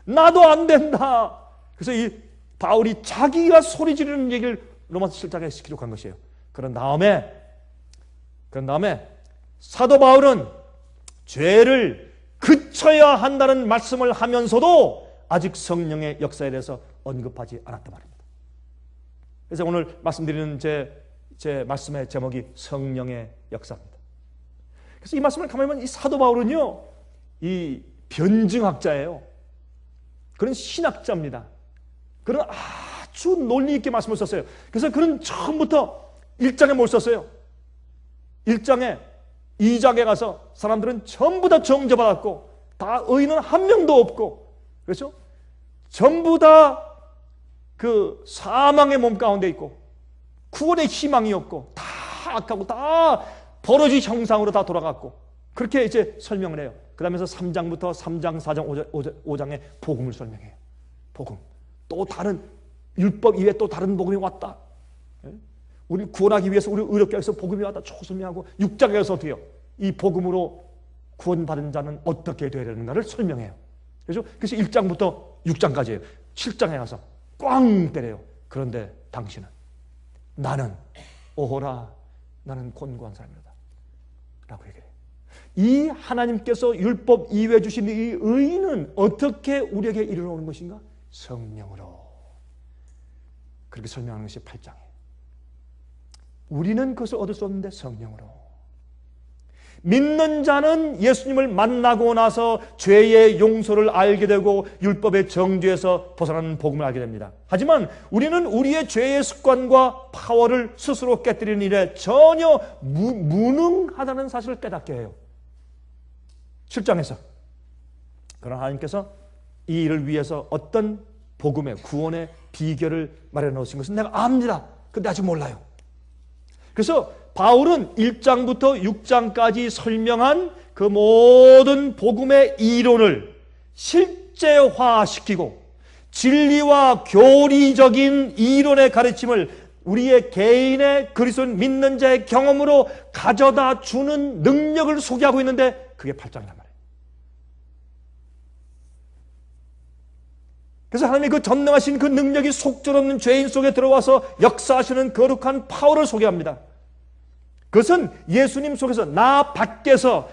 나도 안 된다. 그래서 이 바울이 자기가 소리 지르는 얘기를 로마서 7장에 기록한 것이에요. 그런 다음에 사도 바울은 죄를 그쳐야 한다는 말씀을 하면서도 아직 성령의 역사에 대해서 언급하지 않았단 말입니다. 그래서 오늘 말씀드리는 제 말씀의 제목이 성령의 역사입니다. 그래서 이 말씀을 가만히 보면 이 사도 바울은요, 이 변증학자예요. 그런 신학자입니다. 그런 아주 논리 있게 말씀을 썼어요. 그래서 그는 처음부터 1장에 뭘 썼어요? 1장에 2장에 가서 사람들은 전부 다 정죄받았고 다 의인은 한 명도 없고 그렇죠? 전부 다 그 사망의 몸 가운데 있고 구원의 희망이 없고 다 악하고 다 버러지 형상으로 다 돌아갔고 그렇게 이제 설명을 해요. 그러면서 3장부터 3장, 4장, 5장에 복음을 설명해요. 복음. 또 다른 율법 이외에 또 다른 복음이 왔다. 우리 구원하기 위해서 우리 의롭게 하기 위해서 복음이 왔다. 설명하고 6장에 가서 어떻게 해요? 이 복음으로 구원받은 자는 어떻게 되어야 되는가를 설명해요. 그래서 1장부터 6장까지예요. 7장에 가서 꽝 때려요. 그런데 당신은 나는 오호라 나는 곤고한 사람이다 라고 얘기해요. 이 하나님께서 율법 이외에 주신 이 의는 어떻게 우리에게 이르러오는 것인가? 성령으로. 그렇게 설명하는 것이 8장이에요. 우리는 그것을 얻을 수 없는데 성령으로. 믿는 자는 예수님을 만나고 나서 죄의 용서를 알게 되고 율법의 정죄에서 벗어나는 복음을 알게 됩니다. 하지만 우리는 우리의 죄의 습관과 파워를 스스로 깨뜨리는 일에 전혀 무능하다는 사실을 깨닫게 해요. 7장에서. 그러나 하나님께서 이 일을 위해서 어떤 복음의 구원의 비결을 마련해 놓으신 것은 내가 압니다. 근데 아직 몰라요. 그래서 바울은 1장부터 6장까지 설명한 그 모든 복음의 이론을 실제화시키고 진리와 교리적인 이론의 가르침을 우리의 개인의 그리스도인 믿는 자의 경험으로 가져다 주는 능력을 소개하고 있는데 그게 8장이란 말이에요. 그래서 하나님의 그 전능하신 그 능력이 속절없는 죄인 속에 들어와서 역사하시는 거룩한 파워를 소개합니다. 그것은 예수님 속에서 나 밖에서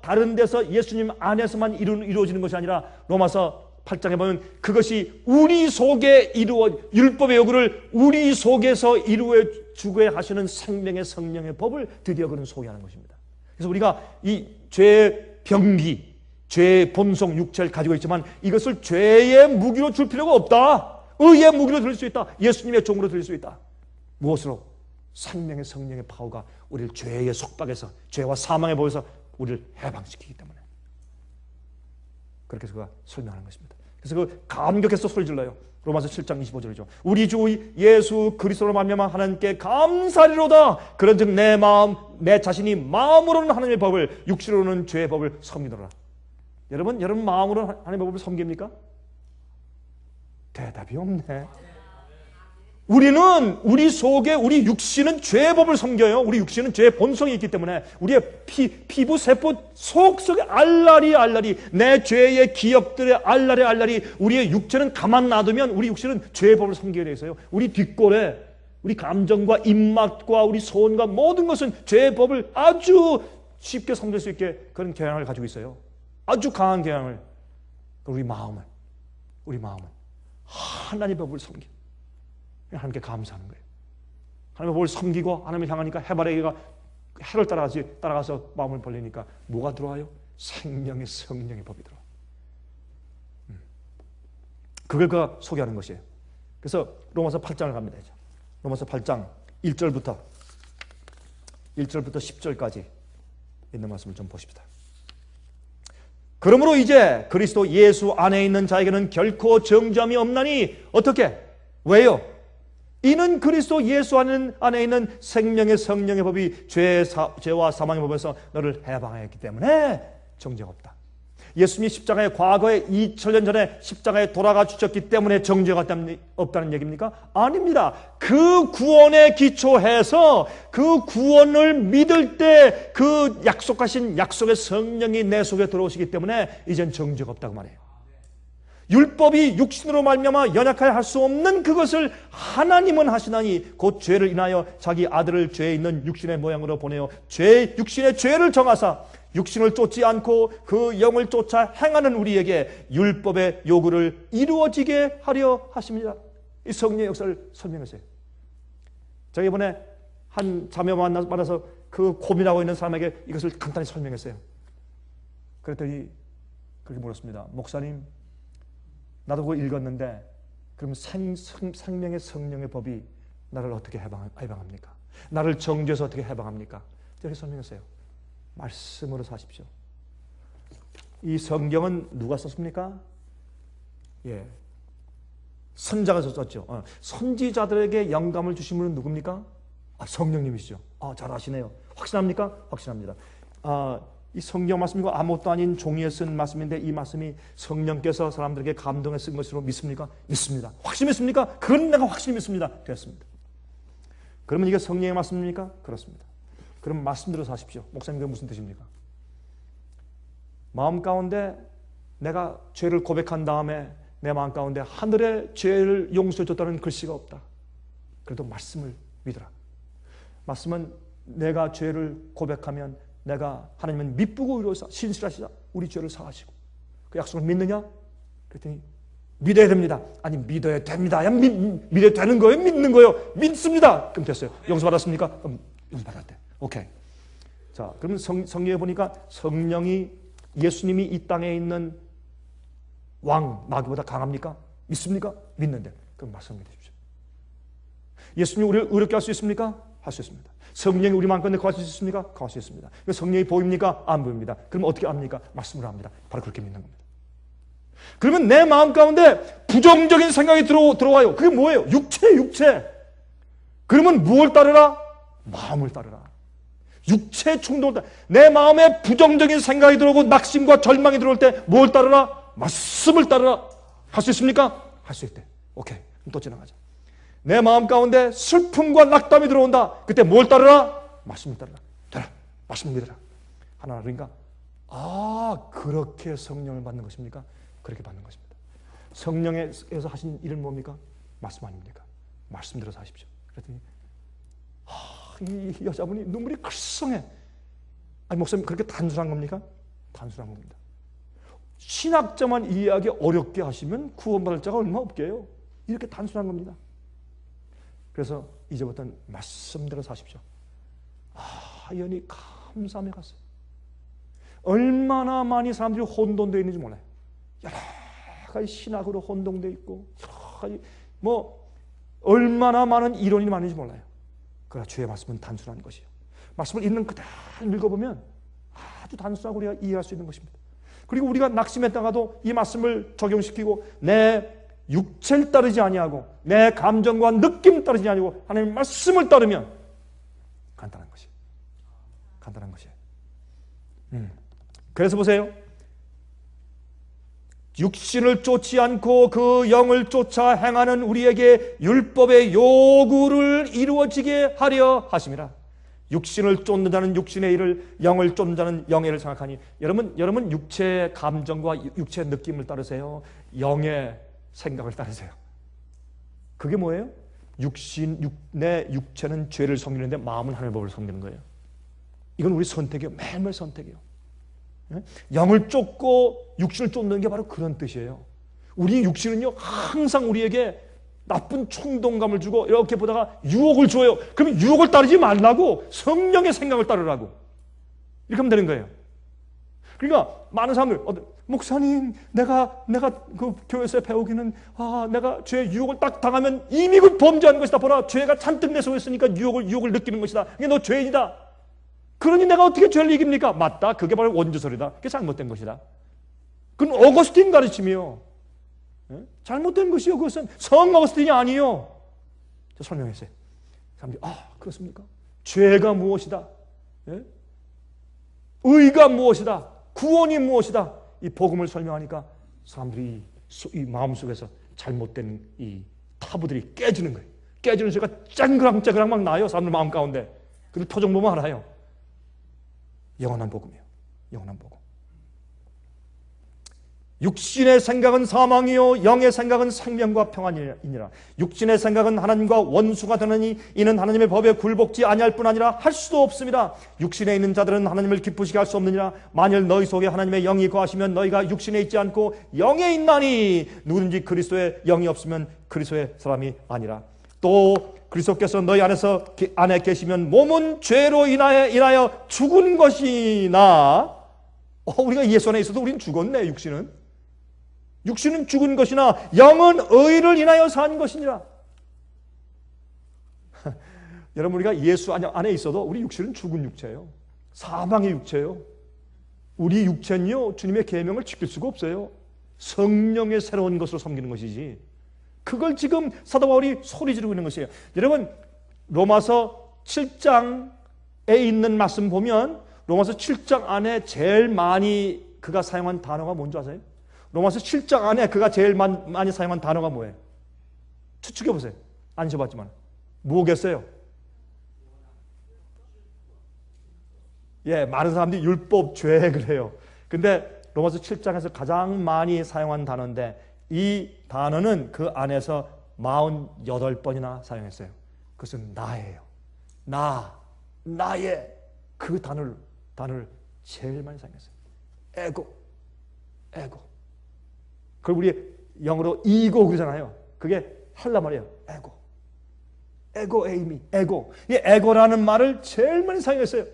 다른 데서 예수님 안에서만 이루어지는 것이 아니라 로마서 8장에 보면 그것이 우리 속에 율법의 요구를 우리 속에서 이루어 주게 하시는 생명의 성령의 법을 드디어 그는 소개하는 것입니다. 그래서 우리가 이 죄의 병기, 죄의 본성 육체를 가지고 있지만 이것을 죄의 무기로 줄 필요가 없다. 의의 무기로 드릴 수 있다. 예수님의 종으로 드릴 수 있다. 무엇으로? 생명의 성령의 파워가 우리를 죄의 속박에서, 죄와 사망의 법에서 우리를 해방시키기 때문에 그렇게 해서 그가 설명하는 것입니다. 그래서 그 감격해서 소리 질러요. 로마서 7장 25절이죠. 우리 주 예수 그리스도로 말미암아 하나님께 감사리로다. 그런즉 내 마음, 내 자신이 마음으로는 하나님의 법을, 육신으로는 죄의 법을 섬기노라. 여러분 마음으로 하나님의 법을 섬깁니까? 대답이 없네. 우리는 우리 속에 우리 육신은 죄의 법을 섬겨요. 우리 육신은 죄의 본성이 있기 때문에 우리의 피부 세포 속속에 알라리 내 죄의 기억들의 알라리 우리의 육체는 가만 놔두면 우리 육신은 죄의 법을 섬기게 되어 있어요. 우리 뒷골에 우리 감정과 입맛과 우리 소원과 모든 것은 죄의 법을 아주 쉽게 섬길 수 있게 그런 경향을 가지고 있어요. 아주 강한 경향을. 우리 마음은 하나님의 법을 섬겨 하나님께 감사하는 거예요. 하나님의 법을 섬기고 하나님을 향하니까 해바라기가 해를 따라가서 마음을 벌리니까 뭐가 들어와요? 생명의 성령의 법이 들어와. 그걸 그가 소개하는 것이에요. 그래서 로마서 8장을 갑니다. 로마서 8장 1절부터 10절까지 있는 말씀을 좀 보십시다. 그러므로 이제 그리스도 예수 안에 있는 자에게는 결코 정죄함이 없나니 어떻게? 왜요? 이는 그리스도 예수 안에 있는 생명의 성령의 법이 죄와 사망의 법에서 너를 해방하였기 때문에 정죄가 없다. 예수님이 십자가에 과거에 2000년 전에 십자가에 돌아가 주셨기 때문에 정죄가 없다는 얘기입니까? 아닙니다. 그 구원에 기초해서 그 구원을 믿을 때 그 약속하신 약속의 성령이 내 속에 들어오시기 때문에 이젠 정죄가 없다고 말해요. 율법이 육신으로 말미암아 연약하여 할 수 없는 그것을 하나님은 하시나니 곧 죄를 인하여 자기 아들을 죄에 있는 육신의 모양으로 보내어 육신의 죄를 정하사 육신을 쫓지 않고 그 영을 쫓아 행하는 우리에게 율법의 요구를 이루어지게 하려 하십니다. 이 성령의 역사를 설명했어요. 제가 이번에 한 자매와 만나서 그 고민하고 있는 사람에게 이것을 간단히 설명했어요. 그랬더니 그렇게 물었습니다. 목사님, 나도 그거 읽었는데 그럼 생명의 성령의 법이 나를 어떻게 해방합니까? 나를 정죄해서 어떻게 해방합니까? 이렇게 설명했어요. 말씀으로 사십시오. 이 성경은 누가 썼습니까? 선자가 썼죠. 선지자들에게 영감을 주신 분은 누굽니까? 성령님이시죠. 잘 아시네요. 확신합니까? 확신합니다. 이 성경 말씀이고 아무것도 아닌 종이에 쓴 말씀인데 이 말씀이 성령께서 사람들에게 감동해 쓴 것으로 믿습니까? 믿습니다. 확신 믿습니까? 그건 내가 확실히 믿습니다. 됐습니다. 그러면 이게 성령의 말씀입니까? 그렇습니다. 그럼 말씀대로 사십시오. 목사님, 그게 무슨 뜻입니까? 마음 가운데 내가 죄를 고백한 다음에 내 마음 가운데 하늘의 죄를 용서해 줬다는 글씨가 없다. 그래도 말씀을 믿어라. 말씀은 내가 죄를 고백하면 내가 하나님은 미쁘고 의로우사 신실하시다. 우리 죄를 사하시고 그 약속을 믿느냐? 그랬더니 믿어야 됩니다. 아니 믿어야 됩니다. 믿어야 되는 거예요? 믿는 거예요? 믿습니다. 그럼 됐어요. 용서받았습니까? 용서받았대. 오케이. 자, 그러면 성경에 보니까 성령이 예수님이 이 땅에 있는 왕 마귀보다 강합니까? 믿습니까? 믿는데 그럼 말씀 믿으십시오. 예수님이 우리를 의롭게 할 수 있습니까? 할 수 있습니다. 성령이 우리 마음가운데 거할 수 있습니까? 거할 수 있습니다. 성령이 보입니까? 안 보입니다. 그럼 어떻게 압니까? 말씀으로 압니다. 바로 그렇게 믿는 겁니다. 그러면 내 마음 가운데 부정적인 생각이 들어와요. 그게 뭐예요? 육체. 그러면 무엇을 따르라? 마음을 따르라. 육체의 충동을 따르라. 내 마음에 부정적인 생각이 들어오고 낙심과 절망이 들어올 때 뭘 따르라? 말씀을 따르라. 할 수 있습니까? 할 수 있대. 오케이. 그럼 또 지나가자. 내 마음 가운데 슬픔과 낙담이 들어온다. 그때 뭘 따르라? 말씀을 따르라. 되라. 말씀을 믿으라. 하나 그러니까 그렇게 성령을 받는 것입니까? 그렇게 받는 것입니다. 성령에서 하신 일은 뭡니까? 말씀 아닙니까? 말씀 들어서 하십시오. 그랬더니 이 여자분이 눈물이 글썽해. 아니 목사님 그렇게 단순한 겁니까? 단순한 겁니다. 신학자만 이해하기 어렵게 하시면 구원받을 자가 얼마 없게요. 이렇게 단순한 겁니다. 그래서 이제부터는 말씀대로 사십시오. 이 연이 감사함에 갔어요. 얼마나 많이 사람들이 혼돈되어 있는지 몰라요. 여러 가지 신학으로 혼동되어 있고 여러 가지 얼마나 많은 이론이 많은지 몰라요. 그러나 주의 말씀은 단순한 것이에요. 말씀을 있는 그대로 읽어보면 아주 단순하고 우리가 이해할 수 있는 것입니다. 그리고 우리가 낙심했다가도 이 말씀을 적용시키고 내 육체를 따르지 아니하고 내 감정과 느낌을 따르지 아니하고 하나님의 말씀을 따르면 간단한 것이에요. 간단한 것이에요. 그래서 보세요. 육신을 쫓지 않고 그 영을 쫓아 행하는 우리에게 율법의 요구를 이루어지게 하려 하심이라. 육신을 쫓는 자는 육신의 일을, 영을 쫓는 자는 영의 일을 생각하니. 여러분 육체의 감정과 육체의 느낌을 따르세요? 영의 생각을 따르세요? 그게 뭐예요? 내 육체는 죄를 섬기는데 마음은 하늘 법을 섬기는 거예요. 이건 우리 선택이에요. 매일매일 선택이에요. 영을 쫓고 육신을 쫓는 게 바로 그런 뜻이에요. 우리 육신은요 항상 우리에게 나쁜 충동감을 주고 이렇게 보다가 유혹을 줘요. 그러면 유혹을 따르지 말라고 성령의 생각을 따르라고 이렇게 하면 되는 거예요. 그러니까 많은 사람들 목사님 내가 그 교회에서 배우기는 내가 죄의 유혹을 딱 당하면 이미 그 범죄한 것이다. 보라 죄가 잔뜩 내 속에 있으니까 유혹을 느끼는 것이다. 이게 너 죄인이다. 그러니 내가 어떻게 죄를 이깁니까? 맞다. 그게 바로 원주설이다. 그게 잘못된 것이다. 그건 어거스틴 가르침이요. 잘못된 것이요. 그것은 성 어거스틴이 아니요. 저 설명했어요. 사람들이 그렇습니까? 죄가 무엇이다? 의가 무엇이다? 구원이 무엇이다? 이 복음을 설명하니까 사람들이 이 마음속에서 잘못된 이 타부들이 깨지는 거예요. 깨지는 소리가 쨍그랑쨍그랑 막 나요. 사람들 마음 가운데. 그리고 표정 보면 알아요. 영원한 복음이에요. 영원한 복음. 육신의 생각은 사망이요 영의 생각은 생명과 평안이니라. 육신의 생각은 하나님과 원수가 되느니 이는 하나님의 법에 굴복지 아니할 뿐 아니라 할 수도 없습니다. 육신에 있는 자들은 하나님을 기쁘시게 할 수 없느니라. 만일 너희 속에 하나님의 영이 거하시면 너희가 육신에 있지 않고 영에 있나니 누구든지 그리스도의 영이 없으면 그리스도의 사람이 아니라. 또 그리스도께서 너희 안에 계시면 몸은 죄로 인하여 죽은 것이나 우리가 예수 안에 있어도 우리는 죽었네. 육신은 죽은 것이나 영은 의를 인하여 산 것이니라. 여러분 우리가 예수 안에 있어도 우리 육신은 죽은 육체예요. 사망의 육체예요. 우리 육체는요 주님의 계명을 지킬 수가 없어요. 성령의 새로운 것으로 섬기는 것이지. 그걸 지금 사도 바울이 소리 지르고 있는 것이에요. 여러분 로마서 7장에 있는 말씀 보면 로마서 7장 안에 제일 많이 그가 사용한 단어가 뭔지 아세요? 로마서 7장 안에 그가 제일 많이 사용한 단어가 뭐예요? 추측해 보세요. 안 써봤지만 뭐겠어요? 많은 사람들이 율법, 죄 그래요. 근데 로마서 7장에서 가장 많이 사용한 단어인데 이 단어는 그 안에서 48번이나 사용했어요. 그것은 나예요. 나의 그 단어를 제일 많이 사용했어요. 에고. 그걸 우리 영어로 이고 그러잖아요. 그게 헬라 말이에요. 에고. 이 에고라는 말을 제일 많이 사용했어요.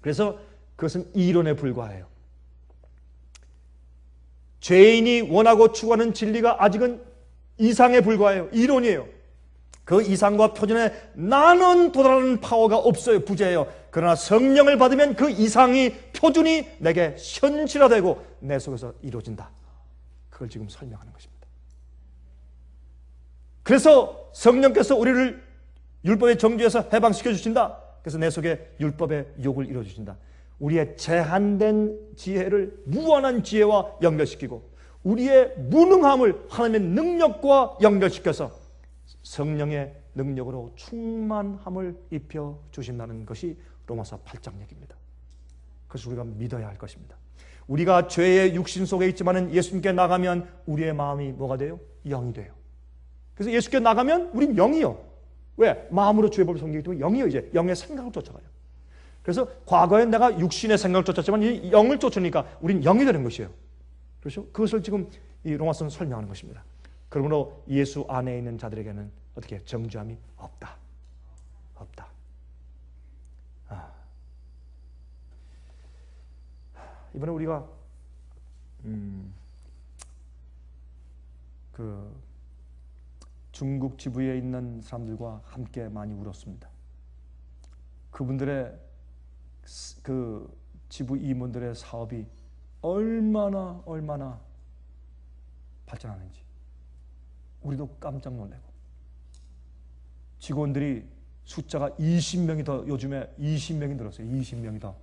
그래서 그것은 이론에 불과해요. 죄인이 원하고 추구하는 진리가 아직은 이상에 불과해요. 이론이에요. 그 이상과 표준에 나는 도달하는 파워가 없어요. 부재해요. 그러나 성령을 받으면 그 이상이, 표준이 내게 현실화되고 내 속에서 이루어진다. 그걸 지금 설명하는 것입니다. 그래서 성령께서 우리를 율법의 정죄에서 해방시켜 주신다. 그래서 내 속에 율법의 욕을 이루어 주신다. 우리의 제한된 지혜를 무한한 지혜와 연결시키고 우리의 무능함을 하나님의 능력과 연결시켜서 성령의 능력으로 충만함을 입혀 주신다는 것이 로마서 8장 얘기입니다. 그래서 우리가 믿어야 할 것입니다. 우리가 죄의 육신 속에 있지만 예수님께 나가면 우리의 마음이 뭐가 돼요? 영이 돼요. 그래서 예수께 나가면 우린 영이요. 왜? 마음으로 주의 법을 섬기기 때문에 영이요. 이제 영의 생각을 쫓아가요. 그래서 과거에 내가 육신의 생각을 쫓았지만 이 영을 쫓으니까 우린 영이 되는 것이에요. 그렇죠? 그것을 지금 이 로마서는 설명하는 것입니다. 그러므로 예수 안에 있는 자들에게는 어떻게 정죄함이 없다. 없다. 이번에 우리가 그 중국 지부에 있는 사람들과 함께 많이 울었습니다. 그분들의 그 지부 임원들의 사업이 얼마나 발전하는지 우리도 깜짝 놀래고, 직원들이 숫자가 20명이 더, 요즘에 20명이 늘었어요. 20명이 더.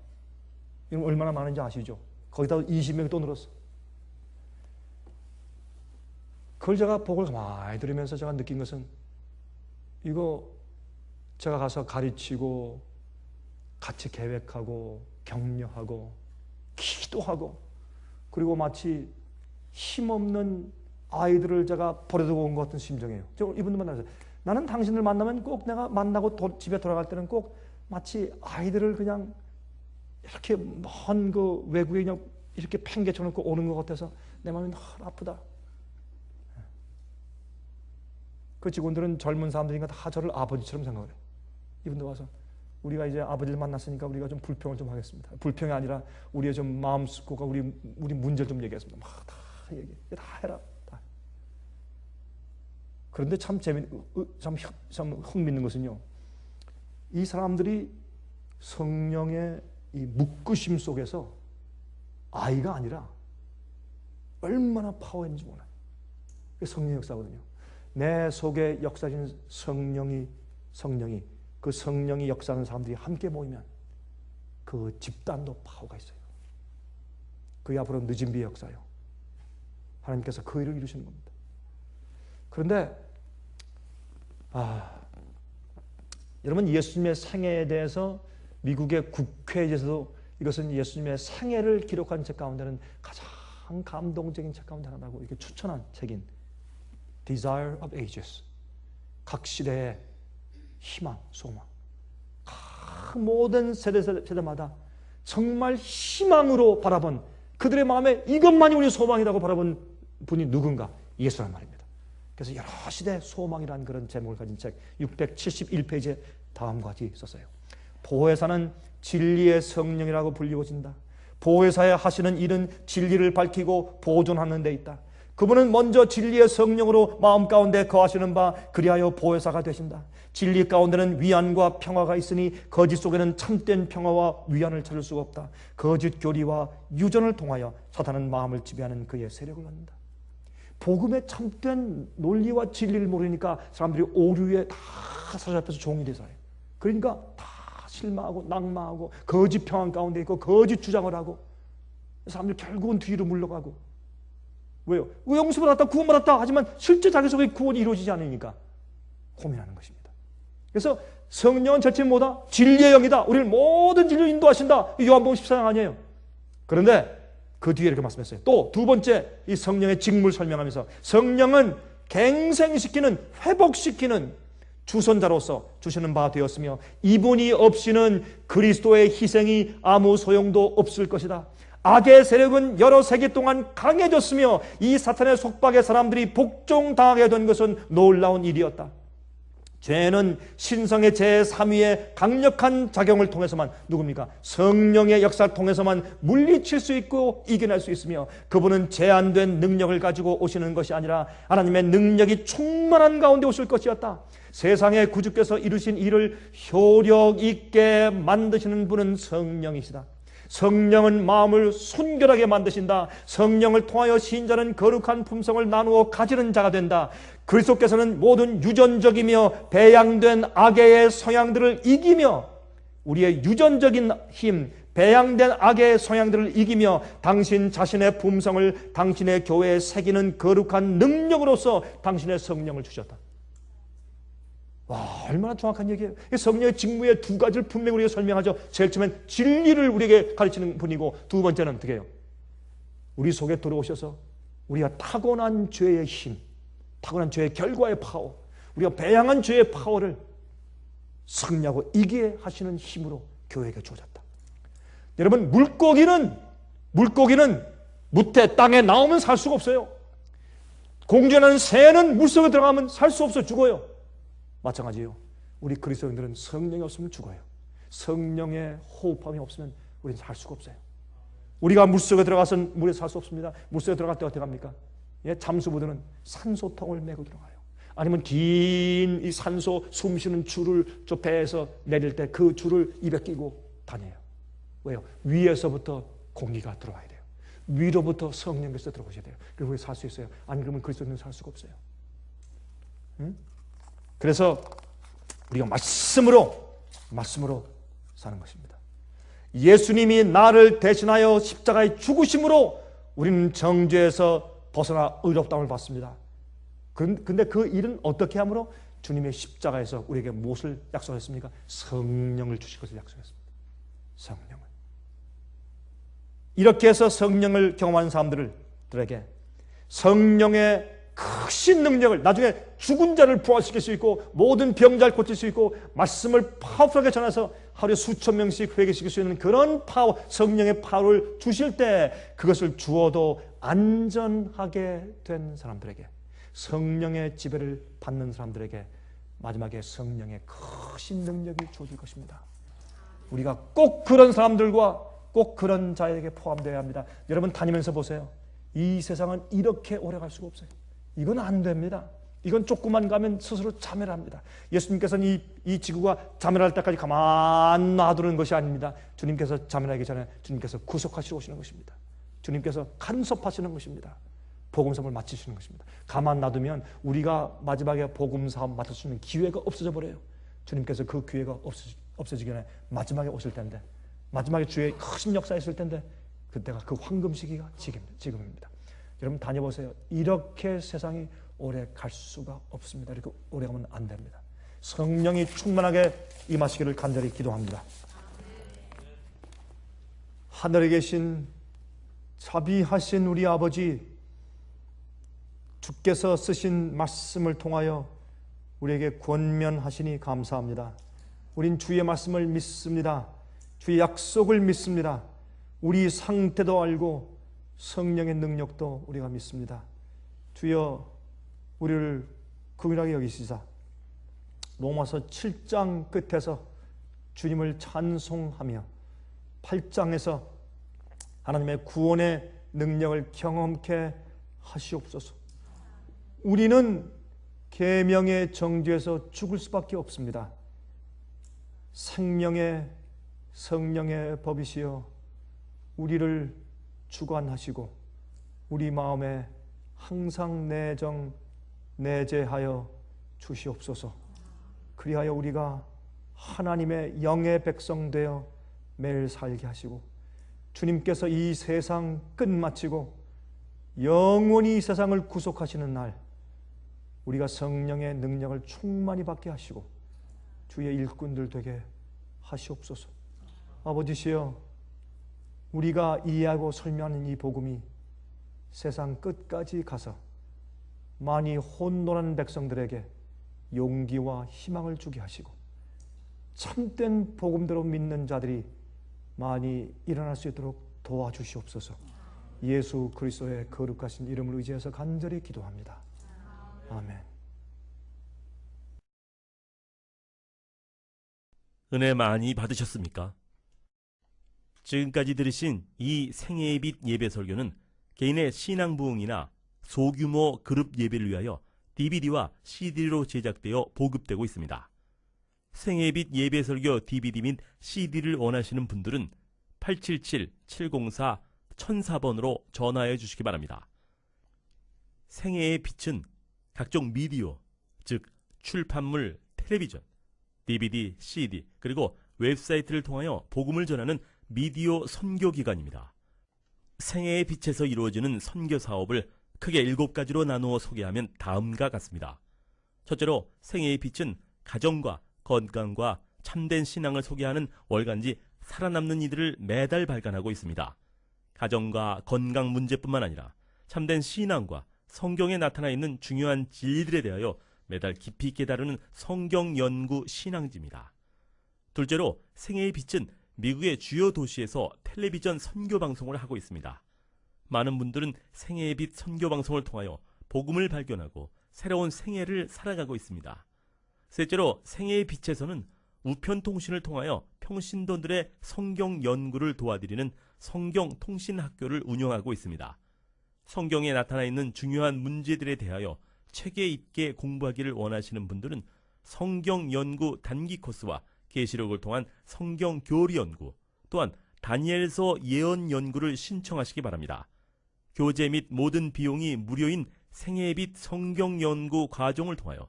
이건 얼마나 많은지 아시죠? 거기다 20명이 또 늘었어. 그걸 제가 보고 가만히 들으면서 제가 느낀 것은, 이거 제가 가서 가르치고 같이 계획하고 격려하고 기도하고, 그리고 마치 힘없는 아이들을 제가 버려두고 온 것 같은 심정이에요. 저 이분들 만나서 나는 당신들 만나면 꼭 내가 만나고 집에 돌아갈 때는 꼭 마치 아이들을 그냥 이렇게 먼 그 외국에 그냥 이렇게 팽개쳐놓고 오는 것 같아서 내 마음이 너무 아프다. 그 직원들은 젊은 사람들이니까 다 저를 아버지처럼 생각을 해요. 이분들 와서 우리가 이제 아버지를 만났으니까 우리가 좀 불평을 좀 하겠습니다. 불평이 아니라 우리의 좀 마음 습고가 우리 문제를 좀 얘기하겠습니다. 막 다 얘기해. 다 해라. 다. 그런데 참 흥미있는 것은요, 이 사람들이 성령의 이 묶으심 속에서 아이가 아니라 얼마나 파워했는지 몰라요. 그게 성령의 역사거든요. 내 속에 역사하시는 성령이 그 성령이 역사하는 사람들이 함께 모이면 그 집단도 파워가 있어요. 그게 앞으로 늦은 비의 역사예요. 하나님께서 그 일을 이루시는 겁니다. 그런데 여러분, 예수님의 생애에 대해서 미국의 국회에서도 이것은 예수님의 생애를 기록한 책 가운데는 가장 감동적인 책 가운데 하나라고 이렇게 추천한 책인 Desire of Ages, 각 시대의 희망, 소망. 모든 세대마다 정말 희망으로 바라본, 그들의 마음에 이것만이 우리 소망이라고 바라본 분이 누군가? 예수란 말입니다. 그래서 여러 시대 소망이라는 그런 제목을 가진 책 671페이지에 다음과 같이 썼어요. 보혜사는 진리의 성령이라고 불리워진다. 보혜사의 하시는 일은 진리를 밝히고 보존하는 데 있다. 그분은 먼저 진리의 성령으로 마음 가운데 거하시는 바 그리하여 보혜사가 되신다. 진리 가운데는 위안과 평화가 있으니 거짓 속에는 참된 평화와 위안을 찾을 수가 없다. 거짓 교리와 유전을 통하여 사탄은 마음을 지배하는 그의 세력을 갖는다. 복음의 참된 논리와 진리를 모르니까 사람들이 오류에 다 사로잡혀서 종이 돼서 해요. 그러니까 다 실망하고 낙마하고 거짓 평안 가운데 있고 거짓 주장을 하고 사람들이 결국은 뒤로 물러가고. 왜요? 용서 받았다, 구원 받았다 하지만 실제 자기 속에 구원이 이루어지지 않으니까 고민하는 것입니다. 그래서 성령은 절대 뭐다? 진리의 영이다. 우리를 모든 진리로 인도하신다. 이 요한복음 14장 아니에요. 그런데 그 뒤에 이렇게 말씀했어요. 또 두 번째 이 성령의 직무를 설명하면서 성령은 갱생시키는, 회복시키는 주선자로서 주시는 바 되었으며 이분이 없이는 그리스도의 희생이 아무 소용도 없을 것이다. 악의 세력은 여러 세기 동안 강해졌으며 이 사탄의 속박에 사람들이 복종당하게 된 것은 놀라운 일이었다. 죄는 신성의 제3위의 강력한 작용을 통해서만 누굽니까? 성령의 역사를 통해서만 물리칠 수 있고 이겨낼 수 있으며, 그분은 제한된 능력을 가지고 오시는 것이 아니라 하나님의 능력이 충만한 가운데 오실 것이었다. 세상의 구주께서 이루신 일을 효력 있게 만드시는 분은 성령이시다. 성령은 마음을 순결하게 만드신다. 성령을 통하여 신자는 거룩한 품성을 나누어 가지는 자가 된다. 그리스도께서는 모든 유전적이며 배양된 악의 성향들을 이기며, 우리의 유전적인 힘, 배양된 악의 성향들을 이기며 당신 자신의 품성을 당신의 교회에 새기는 거룩한 능력으로서 당신의 성령을 주셨다. 와, 얼마나 정확한 얘기예요. 성령의 직무의 두 가지를 분명히 우리가 설명하죠. 제일 처음엔 진리를 우리에게 가르치는 분이고, 두 번째는 어떻게 해요? 우리 속에 들어오셔서 우리가 타고난 죄의 힘, 타고난 죄의 결과의 파워, 우리가 배양한 죄의 파워를 승리하고 이기게 하시는 힘으로 교회에게 주어졌다. 여러분, 물고기는 무태 땅에 나오면 살 수가 없어요. 공전하는 새는 물속에 들어가면 살 수 없어, 죽어요. 마찬가지예요. 우리 그리스도인들은 성령이 없으면 죽어요. 성령의 호흡함이 없으면 우리는 살 수가 없어요. 우리가 물속에 들어가서는 물에 살 수 없습니다. 물속에 들어갈 때 어떻게 합니까? 잠수부들은 산소통을 메고 들어가요. 아니면 긴 이 산소 숨 쉬는 줄을 저 배에서 내릴 때 그 줄을 입에 끼고 다녀요. 왜요? 위에서부터 공기가 들어와야 돼요. 위로부터 성령께서 들어오셔야 돼요. 그리고 살 수 있어요. 아니 그러면 그리스도인은 살 수가 없어요. 응? 그래서 우리가 말씀으로 사는 것입니다. 예수님이 나를 대신하여 십자가에 죽으심으로 우리는 정죄에서 벗어나 의롭다움을 받습니다. 근데 그 일은 어떻게 함으로? 주님의 십자가에서 우리에게 무엇을 약속했습니까? 성령을 주실 것을 약속했습니다. 성령을. 이렇게 해서 성령을 경험하는 사람들에게 성령의 크신 능력을, 나중에 죽은 자를 부활시킬 수 있고 모든 병자를 고칠 수 있고 말씀을 파워풀하게 전해서 하루에 수천 명씩 회개시킬 수 있는 그런 파워, 성령의 파워를 주실 때 그것을 주어도 안전하게 된 사람들에게, 성령의 지배를 받는 사람들에게 마지막에 성령의 크신 능력이 주어질 것입니다. 우리가 꼭 그런 사람들과 꼭 그런 자에게 포함되어야 합니다. 여러분 다니면서 보세요. 이 세상은 이렇게 오래 갈 수가 없어요. 이건 안 됩니다. 이건 조금만 가면 스스로 자멸합니다. 예수님께서는 이 지구가 자멸할 때까지 가만 놔두는 것이 아닙니다. 주님께서 자멸하기 전에 주님께서 구속하시러 오시는 것입니다. 주님께서 간섭하시는 것입니다. 복음사업을 마치시는 것입니다. 가만 놔두면 우리가 마지막에 복음사업 맡을 수 있는 기회가 없어져 버려요. 주님께서 그 기회가 없어지기 전에 마지막에 오실 텐데, 마지막에 주의 크신 역사 있을 텐데, 그때가 그 황금 시기가 지금입니다. 여러분 다녀보세요. 이렇게 세상이 오래 갈 수가 없습니다. 이렇게 오래 가면 안 됩니다. 성령이 충만하게 임하시기를 간절히 기도합니다. 하늘에 계신 자비하신 우리 아버지, 주께서 쓰신 말씀을 통하여 우리에게 권면하시니 감사합니다. 우린 주의 말씀을 믿습니다. 주의 약속을 믿습니다. 우리 상태도 알고 성령의 능력도 우리가 믿습니다. 주여 우리를 긍휼하게 여기시사 로마서 7장 끝에서 주님을 찬송하며 8장에서 하나님의 구원의 능력을 경험케 하시옵소서. 우리는 계명의 정죄에서 죽을 수밖에 없습니다. 생명의 성령의 법이시여 우리를 주관하시고 우리 마음에 항상 내재하여 주시옵소서. 그리하여 우리가 하나님의 영의 백성 되어 매일 살게 하시고 주님께서 이 세상 끝마치고 영원히 이 세상을 구속하시는 날 우리가 성령의 능력을 충만히 받게 하시고 주의 일꾼들 되게 하시옵소서. 아버지시여, 우리가 이해하고 설명하는 이 복음이 세상 끝까지 가서 많이 혼돈한 백성들에게 용기와 희망을 주게 하시고 참된 복음대로 믿는 자들이 많이 일어날 수 있도록 도와주시옵소서. 예수 그리스도의 거룩하신 이름을 의지해서 간절히 기도합니다. 아멘. 은혜 많이 받으셨습니까? 지금까지 들으신 이 생애의 빛 예배 설교는 개인의 신앙 부흥이나 소규모 그룹 예배를 위하여 DVD와 CD로 제작되어 보급되고 있습니다. 생애의 빛 예배 설교 DVD 및 CD를 원하시는 분들은 877-704-1004번으로 전화해 주시기 바랍니다. 생애의 빛은 각종 미디어, 즉 출판물, 텔레비전, DVD, CD, 그리고 웹사이트를 통하여 복음을 전하는 미디어 선교기관입니다. 생애의 빛에서 이루어지는 선교 사업을 크게 7가지로 나누어 소개하면 다음과 같습니다. 첫째로 생애의 빛은 가정과 건강과 참된 신앙을 소개하는 월간지 살아남는 이들을 매달 발간하고 있습니다. 가정과 건강 문제뿐만 아니라 참된 신앙과 성경에 나타나 있는 중요한 진리들에 대하여 매달 깊이 있게 다루는 성경 연구 신앙지입니다. 둘째로 생애의 빛은 미국의 주요 도시에서 텔레비전 선교 방송을 하고 있습니다. 많은 분들은 생애의 빛 선교 방송을 통하여 복음을 발견하고 새로운 생애를 살아가고 있습니다. 셋째로 생애의 빛에서는 우편통신을 통하여 평신도들의 성경 연구를 도와드리는 성경통신학교를 운영하고 있습니다. 성경에 나타나 있는 중요한 문제들에 대하여 체계 있게 공부하기를 원하시는 분들은 성경 연구 단기 코스와 계시록을 통한 성경 교리 연구, 또한 다니엘서 예언 연구를 신청하시기 바랍니다. 교재 및 모든 비용이 무료인 생애의 빛 성경 연구 과정을 통하여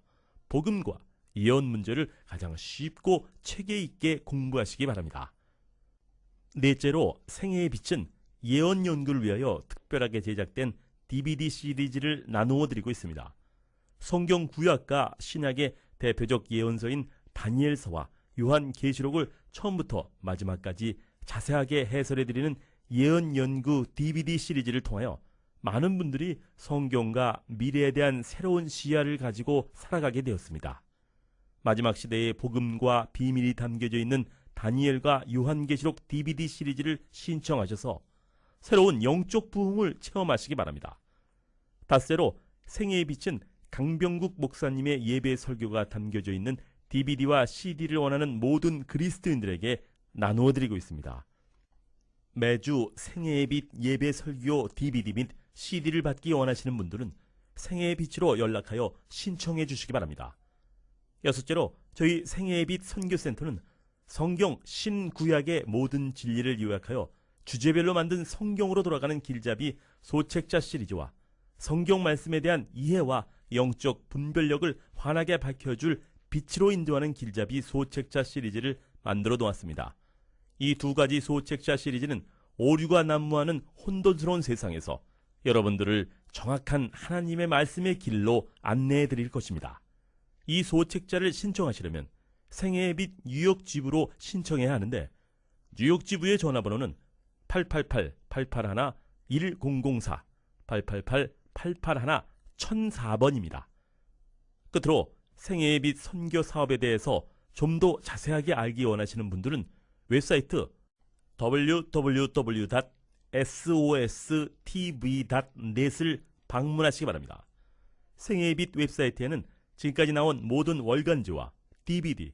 복음과 예언 문제를 가장 쉽고 체계 있게 공부하시기 바랍니다. 넷째로 생애의 빛은 예언 연구를 위하여 특별하게 제작된 DVD 시리즈를 나누어 드리고 있습니다. 성경 구약과 신약의 대표적 예언서인 다니엘서와 요한계시록을 처음부터 마지막까지 자세하게 해설해 드리는 예언 연구 DVD 시리즈를 통하여 많은 분들이 성경과 미래에 대한 새로운 시야를 가지고 살아가게 되었습니다. 마지막 시대의 복음과 비밀이 담겨져 있는 다니엘과 요한계시록 DVD 시리즈를 신청하셔서 새로운 영적 부흥을 체험하시기 바랍니다. 닷새로 생애의 빛은 강병국 목사님의 예배 설교가 담겨져 있는 DVD와 CD를 원하는 모든 그리스도인들에게 나누어 드리고 있습니다. 매주 생애의 빛 예배 설교 DVD 및 CD를 받기 원하시는 분들은 생애의 빛으로 연락하여 신청해 주시기 바랍니다. 여섯째로 저희 생애의 빛 선교센터는 성경 신구약의 모든 진리를 요약하여 주제별로 만든 성경으로 돌아가는 길잡이 소책자 시리즈와 성경 말씀에 대한 이해와 영적 분별력을 환하게 밝혀줄 빛으로 인도하는 길잡이 소책자 시리즈를 만들어 놓았습니다. 이 두 가지 소책자 시리즈는 오류가 난무하는 혼돈스러운 세상에서 여러분들을 정확한 하나님의 말씀의 길로 안내해 드릴 것입니다. 이 소책자를 신청하시려면 생애의 빛 뉴욕 지부로 신청해야 하는데 뉴욕 지부의 전화번호는 888-881-1004 888-881-1004번입니다. 끝으로 생애의 빛 선교 사업에 대해서 좀 더 자세하게 알기 원하시는 분들은 웹사이트 www.sostv.net을 방문하시기 바랍니다. 생애의 빛 웹사이트에는 지금까지 나온 모든 월간지와 DVD,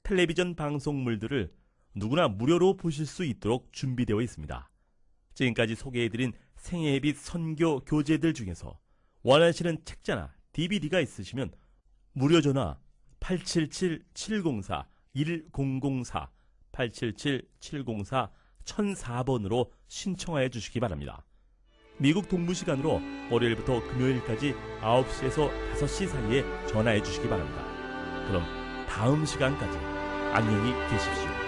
텔레비전 방송물들을 누구나 무료로 보실 수 있도록 준비되어 있습니다. 지금까지 소개해드린 생애의 빛 선교 교재들 중에서 원하시는 책자나 DVD가 있으시면 무료 전화 877-704-1004 877-704-1004번으로 신청하여 주시기 바랍니다. 미국 동부 시간으로 월요일부터 금요일까지 9시에서 5시 사이에 전화해 주시기 바랍니다. 그럼 다음 시간까지 안녕히 계십시오.